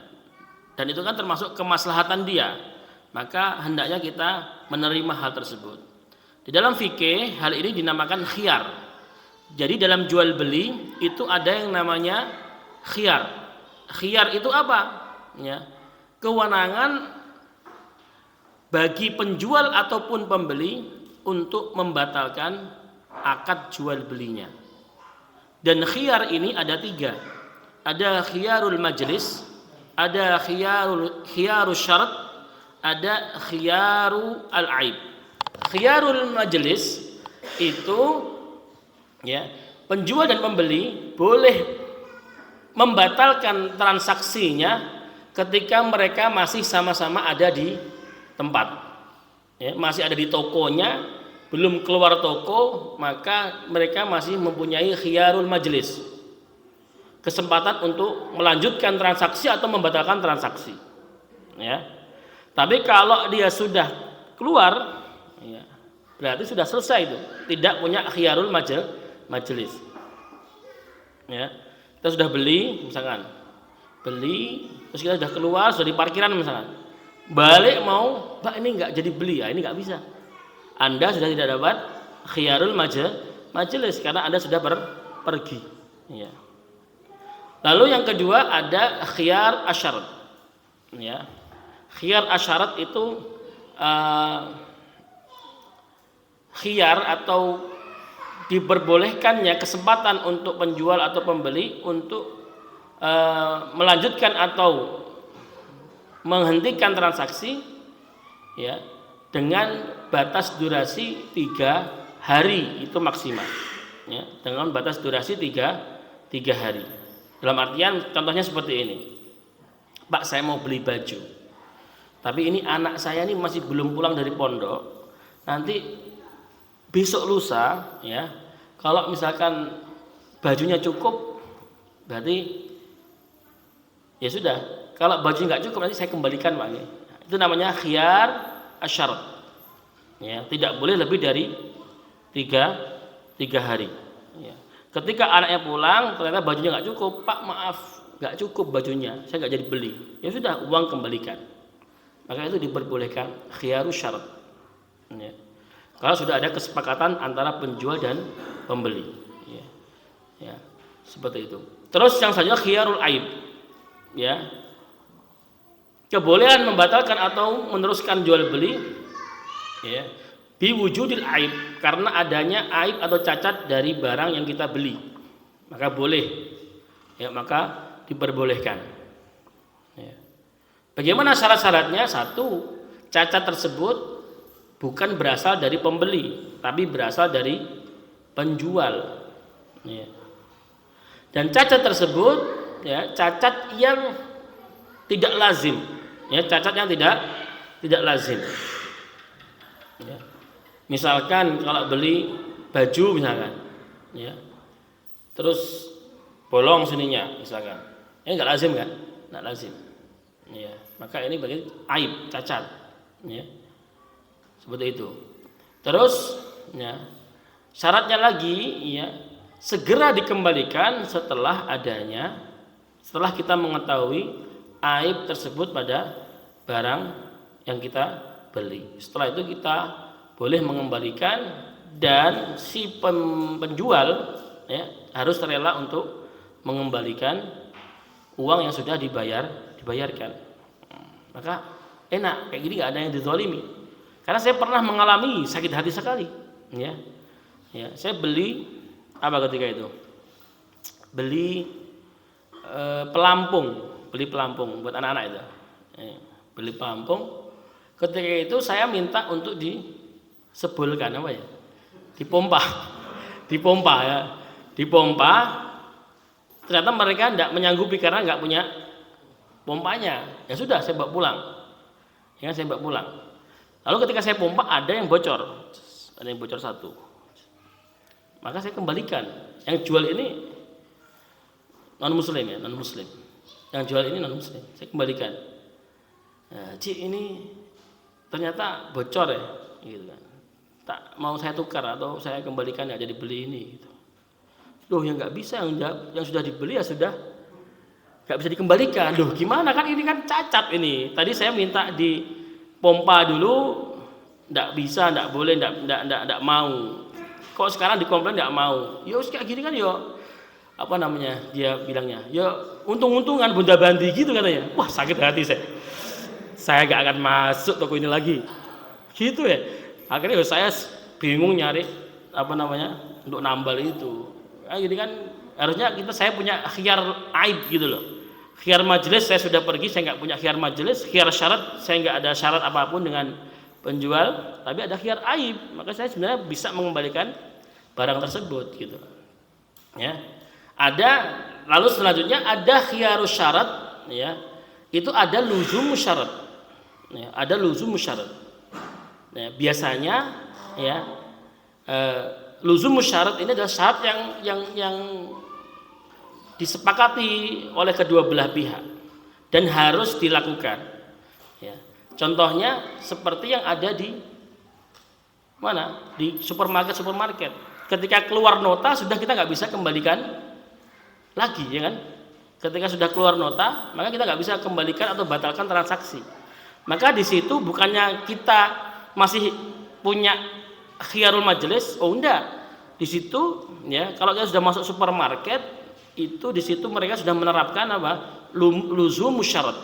Dan itu kan termasuk kemaslahatan dia. Maka hendaknya kita menerima hal tersebut. Di dalam fikih hal ini dinamakan khiyar. Jadi dalam jual beli itu ada yang namanya khiyar. Khiyar itu apa? Ya, kewenangan bagi penjual ataupun pembeli untuk membatalkan akad jual belinya. Dan khiyar ini ada 3. Ada khiyarul majlis, ada khiyarul syarat, ada khiyaru al-aib. Khiyarul majlis itu ya, penjual dan pembeli boleh membatalkan transaksinya ketika mereka masih sama-sama ada di tempat. Ya, masih ada di tokonya, belum keluar toko, maka mereka masih mempunyai khiyarul majlis. Kesempatan untuk melanjutkan transaksi atau membatalkan transaksi. Ya. Tapi kalau dia sudah keluar, ya, berarti sudah selesai itu, tidak punya khiyarul majelis. Ya, kita sudah beli, misalkan, terus kita sudah keluar, sudah di parkiran misalkan, balik mau, Pak ini nggak jadi beli, ya ini nggak bisa. Anda sudah tidak dapat khiyarul majelis karena Anda sudah pergi. Ya. Lalu yang kedua ada khiyar asyarat. Ya. Khiyar asyarat itu khiyar atau diperbolehkannya kesempatan untuk penjual atau pembeli untuk melanjutkan atau menghentikan transaksi ya dengan batas durasi 3 hari itu maksimal ya, dengan batas durasi 3 hari. Dalam artian contohnya seperti ini. Pak, saya mau beli baju. Tapi ini anak saya ini masih belum pulang dari pondok. Nanti besok lusa ya, kalau misalkan bajunya cukup berarti ya sudah. Kalau bajunya nggak cukup nanti saya kembalikan Pak. Itu namanya khiyar asyarat. Ya, tidak boleh lebih dari 3 hari. Ya. Ketika anaknya pulang ternyata bajunya nggak cukup, Pak maaf nggak cukup bajunya, saya nggak jadi beli. Ya sudah, uang kembalikan. Maka itu diperbolehkan khiyarus syarat. Ya. Kalau sudah ada kesepakatan antara penjual dan pembeli. Ya. Ya. Seperti itu. Terus yang selanjutnya khiyarul aib. Ya. Kebolehan membatalkan atau meneruskan jual beli ya, biwujudil aib, karena adanya aib atau cacat dari barang yang kita beli. Maka boleh. Ya, maka diperbolehkan. Ya. Bagaimana syarat-syaratnya? 1, cacat tersebut bukan berasal dari pembeli, tapi berasal dari penjual. Ya. Dan cacat tersebut, ya, cacat yang tidak lazim, ya, cacat yang tidak lazim. Ya. Misalkan kalau beli baju misalkan, ya, terus bolong sininya, misalkan, ini nggak lazim kan? Nggak lazim. Ya, maka ini bagi aib, cacat, ya, seperti itu. Terus, ya, syaratnya lagi, ya, segera dikembalikan setelah kita mengetahui aib tersebut pada barang yang kita beli. Setelah itu kita boleh mengembalikan dan si penjual ya harus rela untuk mengembalikan uang yang sudah dibayarkan. Maka enak, kayak gini nggak ada yang dizalimi. Karena saya pernah mengalami sakit hati sekali, ya. Saya beli apa ketika itu? Beli pelampung buat anak-anak itu. Beli pelampung. Ketika itu saya minta untuk disebulkan apa ya? Dipompa ya. Dipompa. Ternyata mereka tidak menyanggupi karena nggak punya pompanya. Ya sudah, saya bawa pulang. Saya bawa pulang. Lalu ketika saya pompa ada yang bocor satu. Maka saya kembalikan. Yang jual ini non muslim. Yang jual ini non muslim. Saya kembalikan. Nah, Cik, ini ternyata bocor ya, gitu kan. Tak mau saya tukar atau saya kembalikan ya, jadi beli ini. Gitu. Loh, yang nggak bisa, yang sudah dibeli ya sudah nggak bisa dikembalikan. Loh, gimana kan ini kan cacat ini. Tadi saya minta dipompa dulu, nggak bisa, nggak boleh, nggak mau. Kok sekarang dikomplain nggak mau? Yo kayak gini kan yo. Apa namanya? Dia bilangnya, yo untung-untungan bunda bandi gitu katanya. Wah, sakit hati saya. Saya gak akan masuk toko ini lagi. Gitu ya. Akhirnya saya bingung nyari apa namanya untuk nambal itu. Nah, jadi kan harusnya saya punya khiyar aib gitu loh. Khiyar majelis saya sudah pergi, saya nggak punya khiyar majelis. Khiyar syarat saya nggak ada syarat apapun dengan penjual, tapi ada khiyar aib. Maka saya sebenarnya bisa mengembalikan barang tersebut gitu. Ya. Lalu selanjutnya ada khiyarus syarat ya. Itu ada luzum syarat. Ya, ada luzum syarat. Ya, biasanya ya luzum syarat ini adalah syarat yang disepakati oleh kedua belah pihak dan harus dilakukan. Ya. Contohnya seperti yang ada di mana? Di supermarket. Ketika keluar nota sudah kita nggak bisa kembalikan lagi, ya kan? Ketika sudah keluar nota, maka kita nggak bisa kembalikan atau batalkan transaksi. Maka di situ bukannya kita masih punya khiyarul majelis, oh enggak. Di situ ya, kalau kita sudah masuk supermarket, itu di situ mereka sudah menerapkan apa? Luzum syarat.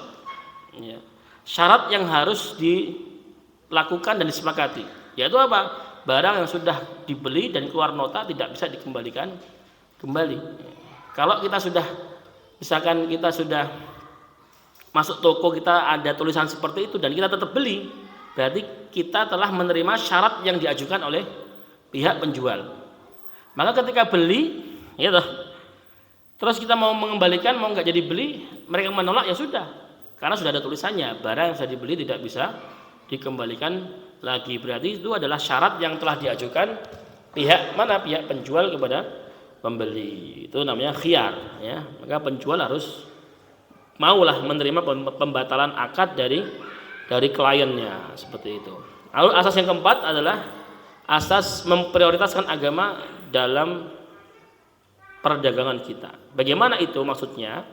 Ya. Syarat yang harus dilakukan dan disepakati. Yaitu apa? Barang yang sudah dibeli dan keluar nota tidak bisa dikembalikan kembali. Kalau kita sudah misalkan kita sudah masuk toko, kita ada tulisan seperti itu dan kita tetap beli, berarti kita telah menerima syarat yang diajukan oleh pihak penjual. Maka ketika beli, ya toh, terus kita mau mengembalikan, mau nggak jadi beli, mereka menolak, ya sudah, karena sudah ada tulisannya, barang yang sudah dibeli tidak bisa dikembalikan lagi. Berarti itu adalah syarat yang telah diajukan pihak penjual kepada pembeli. Itu namanya khiyar, ya. Maka penjual harus maulah menerima pembatalan akad dari kliennya, seperti itu. Lalu asas yang keempat adalah asas memprioritaskan agama dalam perdagangan kita. Bagaimana itu maksudnya?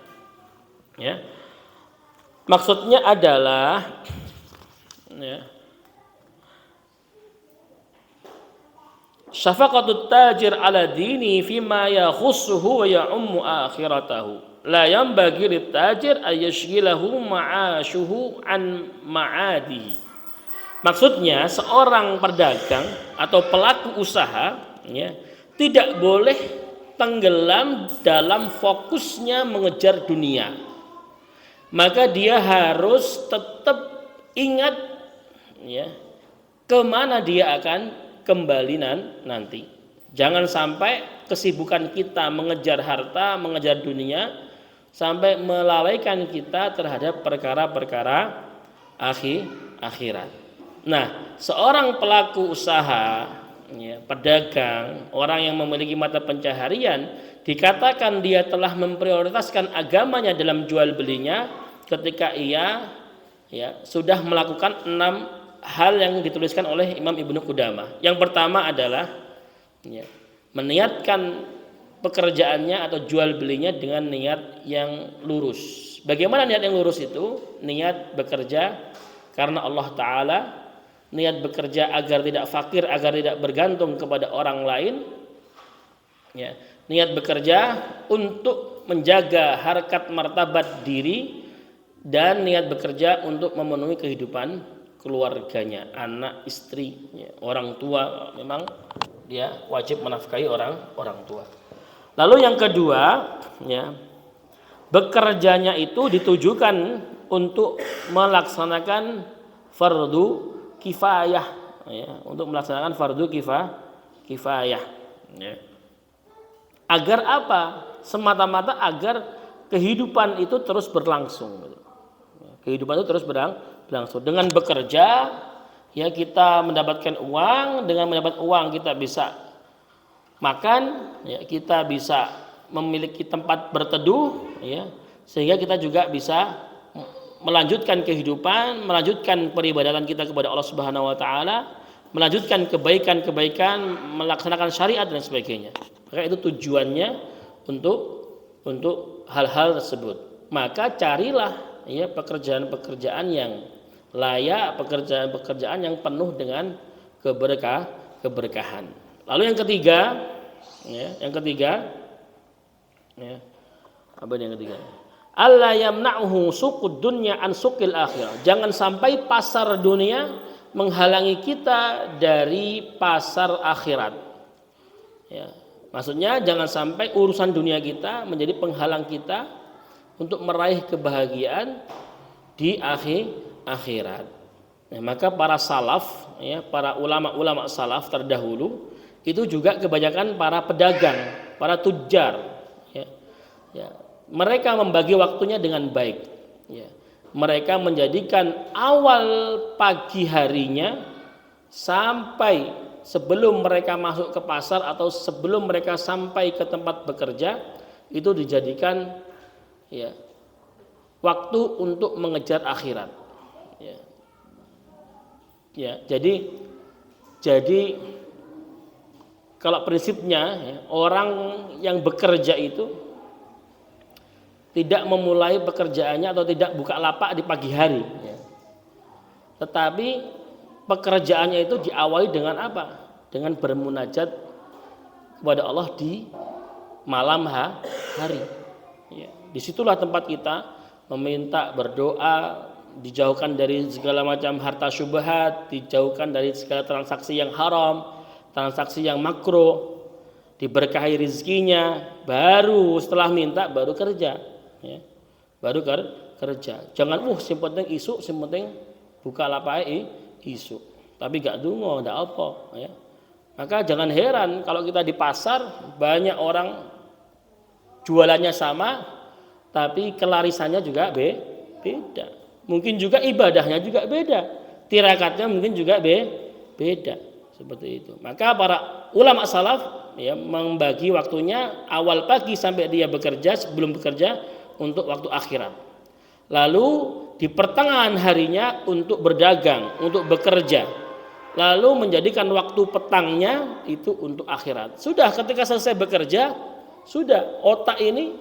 Ya. Maksudnya adalah ya, syafaqatut tajir ala dini fima yakhussuhu wa ya'ummu akhiratahu. La yanbaghi lit-tajir ayyashghilahu ma'ashuhu an ma'adihi. Maksudnya seorang pedagang atau pelaku usaha ya, tidak boleh tenggelam dalam fokusnya mengejar dunia. Maka dia harus tetap ingat ya, kemana dia akan kembali nanti. Jangan sampai kesibukan kita mengejar harta, mengejar dunia sampai melalaikan kita terhadap perkara-perkara akhirat. Nah, seorang pelaku usaha, ya, pedagang, orang yang memiliki mata pencaharian, dikatakan dia telah memprioritaskan agamanya dalam jual belinya ketika ia ya, sudah melakukan 6 hal yang dituliskan oleh Imam Ibnu Qudamah. Yang pertama adalah ya, meniatkan pekerjaannya atau jual belinya dengan niat yang lurus. Bagaimana niat yang lurus itu? Niat bekerja karena Allah Ta'ala niat bekerja agar tidak fakir, agar tidak bergantung kepada orang lain, ya, niat bekerja untuk menjaga harkat martabat diri, dan niat bekerja untuk memenuhi kehidupan keluarganya, anak, istri, ya, orang tua. Memang dia wajib menafkahi orang tua. Lalu yang kedua, ya, bekerjanya itu ditujukan untuk melaksanakan fardu kifayah, ya, untuk melaksanakan fardu kifayah, ya. Agar apa? Semata-mata agar kehidupan itu terus berlangsung. Kehidupan itu terus berlangsung. Dengan bekerja, ya, kita mendapatkan uang. Dengan mendapat uang kita bisa makan, ya, kita bisa memiliki tempat berteduh, ya, sehingga kita juga bisa melanjutkan kehidupan, melanjutkan peribadatan kita kepada Allah Subhanahu wa taala, melanjutkan kebaikan-kebaikan, melaksanakan syariat dan sebagainya. Maka itu tujuannya untuk hal-hal tersebut. Maka carilah, ya, pekerjaan-pekerjaan yang layak, pekerjaan-pekerjaan yang penuh dengan keberkahan. Lalu yang ketiga, ya, ya, apa yang ketiga? Alla yamna'uhu suqud dunya an suqil akhirah. Jangan sampai pasar dunia menghalangi kita dari pasar akhirat. Ya, maksudnya jangan sampai urusan dunia kita menjadi penghalang kita untuk meraih kebahagiaan di akhirat. Ya, maka para salaf, ya, para ulama-ulama salaf terdahulu itu juga kebanyakan para pedagang, para tujar, ya, ya. Mereka membagi waktunya dengan baik, ya. Mereka menjadikan awal pagi harinya sampai sebelum mereka masuk ke pasar atau sebelum mereka sampai ke tempat bekerja itu dijadikan, ya, waktu untuk mengejar akhirat, ya. Ya, jadi kalau prinsipnya, ya, orang yang bekerja itu tidak memulai pekerjaannya atau tidak buka lapak di pagi hari, ya. Tetapi pekerjaannya itu diawali dengan apa? Dengan bermunajat kepada Allah di malam hari. Ya, disitulah tempat kita meminta, berdoa, dijauhkan dari segala macam harta syubhat, dijauhkan dari segala transaksi yang haram, transaksi yang makruh, diberkahi rezekinya, baru setelah minta baru kerja. Ya, baru kerja. Jangan sing penting isu, sing penting buka lapak isu. Tapi gak dungo, ndak apa, ya. Maka jangan heran kalau kita di pasar banyak orang jualannya sama, tapi kelarisannya juga beda. Mungkin juga ibadahnya juga beda, tirakatnya mungkin juga beda, seperti itu. Maka para ulama salaf, ya, membagi waktunya awal pagi sampai dia bekerja, sebelum bekerja untuk waktu akhirat. Lalu di pertengahan harinya untuk berdagang, untuk bekerja. Lalu menjadikan waktu petangnya itu untuk akhirat. Sudah ketika selesai bekerja, sudah otak ini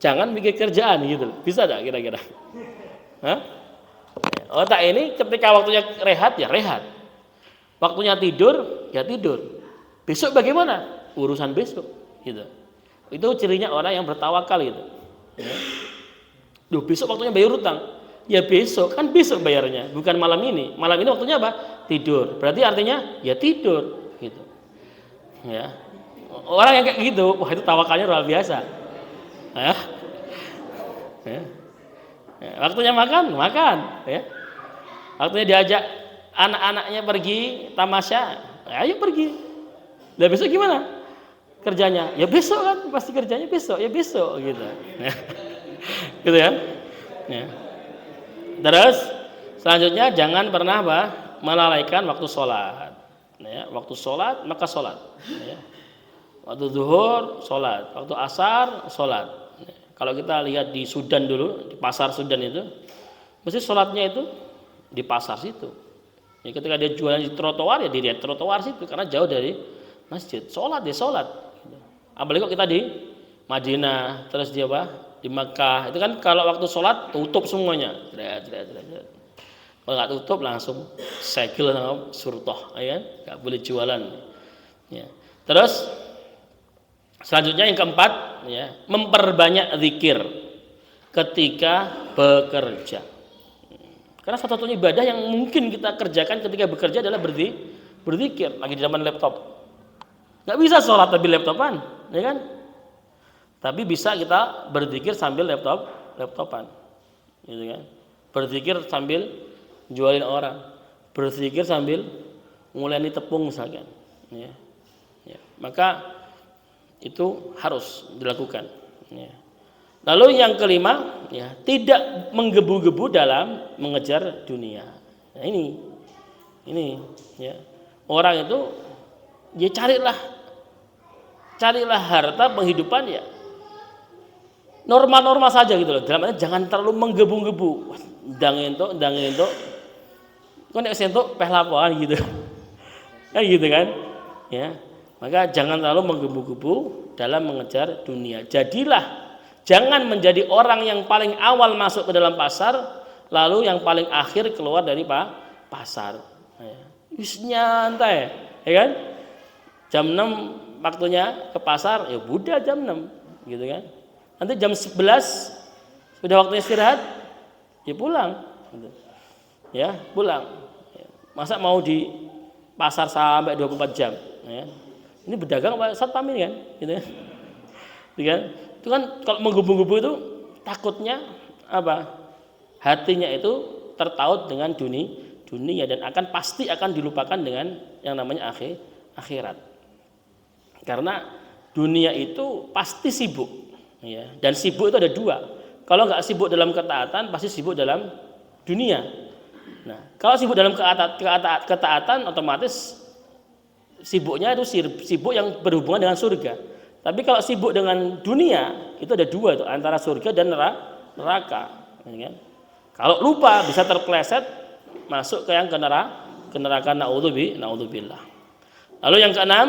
jangan bikin kerjaan gitu. Bisa enggak kira-kira? Hah? Otak ini ketika waktunya rehat ya rehat. Waktunya tidur ya tidur. Besok bagaimana? Urusan besok gitu. Itu cirinya orang yang bertawakal gitu. Ya. Duh, besok waktunya bayar utang. Ya besok, kan besok bayarnya, bukan malam ini. Malam ini waktunya apa? Tidur. Berarti artinya ya tidur gitu. Ya. Orang yang kayak gitu, wah itu tawakalnya luar biasa. Ya. Ya. Ya. Waktunya makan, ya. Waktunya diajak anak-anaknya pergi tamasya, ayo pergi. Lah besok gimana? Kerjanya ya besok kan, pasti kerjanya besok ya besok gitu. Gitu ya. Ya. Terus selanjutnya jangan pernah melalaikan waktu sholat. Ya, waktu sholat maka sholat. Ya. Waktu zuhur sholat, waktu asar sholat. Ya. Kalau kita lihat di Sudan dulu, di pasar Sudan itu, mesti sholatnya itu di pasar situ. Ya, ketika dia jualan di trotoar ya di trotoar situ karena jauh dari masjid. Sholat dia sholat. Apalagi kok kita di Madinah, terus dia di Makkah, itu kan kalau waktu sholat tutup semuanya. Kalau nggak tutup langsung segel sama surtoh, ya kan? Nggak boleh jualan. Ya. Terus selanjutnya yang keempat, ya, memperbanyak zikir ketika bekerja. Karena satu-satunya ibadah yang mungkin kita kerjakan ketika bekerja adalah berzikir. Lagi di zaman laptop, nggak bisa sholat tapi laptopan, ya kan? Tapi bisa kita berzikir sambil laptopan, gitu kan? Berzikir sambil jualin orang, berzikir sambil nguleni tepung misalkan, ya. Maka itu harus dilakukan, ya. Lalu yang kelima, ya, tidak menggebu-gebu dalam mengejar dunia. Nah, ini, ya, orang itu dia carilah harta penghidupan, ya, normal-normal saja gitu loh. Dalam artinya jangan terlalu menggebu-gebu. Ndang entuk, kok nek sentuk peh laporan gitu. Kan gitu kan? Ya. Maka jangan terlalu menggebu-gebu dalam mengejar dunia. Jangan menjadi orang yang paling awal masuk ke dalam pasar, lalu yang paling akhir keluar dari pasar. Wis nyantai, ya kan? Jam 6 waktunya ke pasar, ya udah jam 6, gitu kan? Nanti jam 11 sudah waktunya istirahat, ya pulang, gitu. Ya pulang. Masa mau di pasar sampai 24 jam, ya? Ini berdagang Pak Satpam ini kan, gitu kan? Gitu kan? Itu kan kalau menggebu-gebu itu takutnya apa? Hatinya itu tertaut dengan dunia dan pasti akan dilupakan dengan yang namanya akhirat. Karena dunia itu pasti sibuk, ya. Dan sibuk itu ada dua. Kalau nggak sibuk dalam ketaatan, pasti sibuk dalam dunia. Nah, kalau sibuk dalam ketaatan, otomatis sibuknya itu sibuk yang berhubungan dengan surga. Tapi kalau sibuk dengan dunia, itu ada dua itu, antara surga dan neraka, ya kan? Kalau lupa bisa terpeleset masuk ke yang ke neraka naudzubillah. Lalu yang keenam,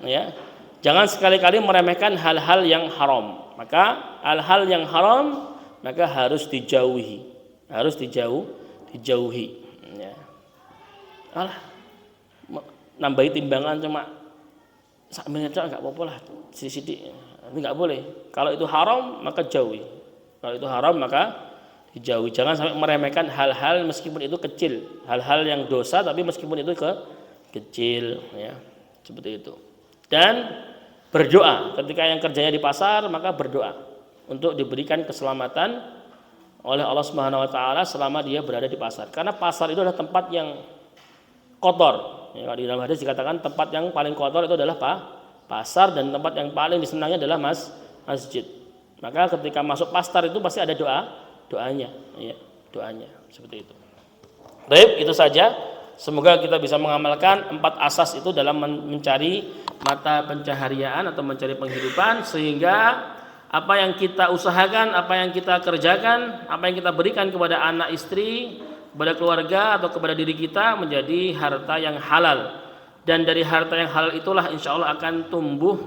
ya, jangan sekali-kali meremehkan hal-hal yang haram. Maka hal-hal yang haram maka harus dijauhi, ya. Alah, nambahi timbangan cuma sak menit enggak apa-apa lah, sidik-sidik. Ini enggak boleh. Kalau itu haram maka jauhi. Kalau itu haram maka dijauhi. Jangan sampai meremehkan hal-hal meskipun itu kecil, hal-hal yang dosa tapi meskipun itu kecil, ya. Seperti itu. Dan berdoa ketika yang kerjanya di pasar, maka berdoa untuk diberikan keselamatan oleh Allah Subhanahu wa taala selama dia berada di pasar. Karena pasar itu adalah tempat yang kotor. Ya, di dalam hadis dikatakan tempat yang paling kotor itu adalah pasar, dan tempat yang paling disenangi adalah masjid. Maka ketika masuk pasar itu pasti ada doanya, ya, doanya seperti itu. Baik, itu saja. Semoga kita bisa mengamalkan 4 asas itu dalam mencari mata pencaharian atau mencari penghidupan, sehingga apa yang kita usahakan, apa yang kita kerjakan, apa yang kita berikan kepada anak istri, kepada keluarga atau kepada diri kita menjadi harta yang halal. Dan dari harta yang halal itulah insya Allah akan tumbuh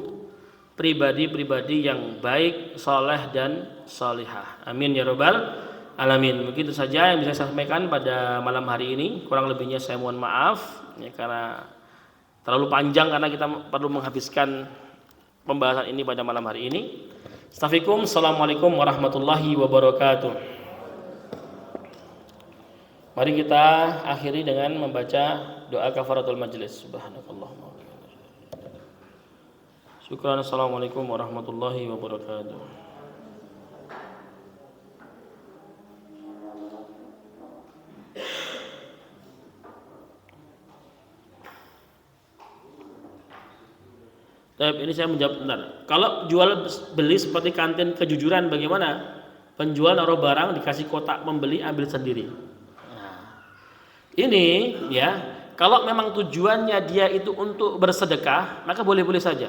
pribadi-pribadi yang baik, soleh dan solihah. Amin ya rabbal alamin. Begitu saja yang bisa saya sampaikan pada malam hari ini. Kurang lebihnya saya mohon maaf, ya, karena terlalu panjang karena kita perlu menghabiskan pembahasan ini pada malam hari ini. Astaghfirullahaladzim. Assalamualaikum warahmatullahi wabarakatuh. Mari kita akhiri dengan membaca doa kafaratul majlis. Subhanakallahumma wa bihamdika. Syukran. Assalamualaikum warahmatullahi wabarakatuh. Ini saya menjawab benar. Kalau jual beli seperti kantin kejujuran, bagaimana? Penjual naruh barang, dikasih kotak, pembeli ambil sendiri. Nah, ini ya, kalau memang tujuannya dia itu untuk bersedekah, maka boleh-boleh saja.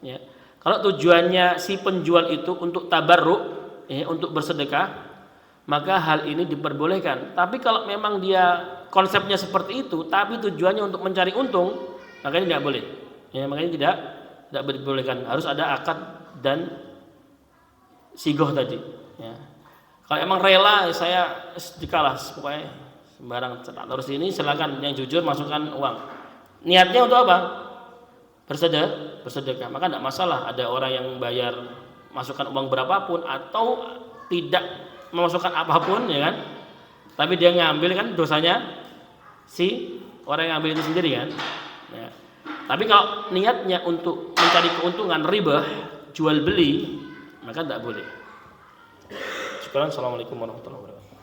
Ya. Kalau tujuannya si penjual itu untuk tabarruk, ya, untuk bersedekah, maka hal ini diperbolehkan. Tapi kalau memang dia konsepnya seperti itu, tapi tujuannya untuk mencari untung, maka ini tidak boleh. Ya, makanya tidak diperbolehkan, harus ada akad dan sigoh tadi, ya. Kalau emang rela, saya dikalah pokoknya sembarang cetak. Terus ini silakan yang jujur masukkan uang. Niatnya untuk apa? Bersedekah. Maka tidak masalah ada orang yang bayar masukkan uang berapapun atau tidak memasukkan apapun, ya kan? Tapi dia ngambil, kan dosanya si orang yang ambil itu sendiri, kan? Ya. Tapi kalau niatnya untuk mencari keuntungan riba, jual beli, maka tidak boleh. Syukran. Assalamualaikum warahmatullahi wabarakatuh.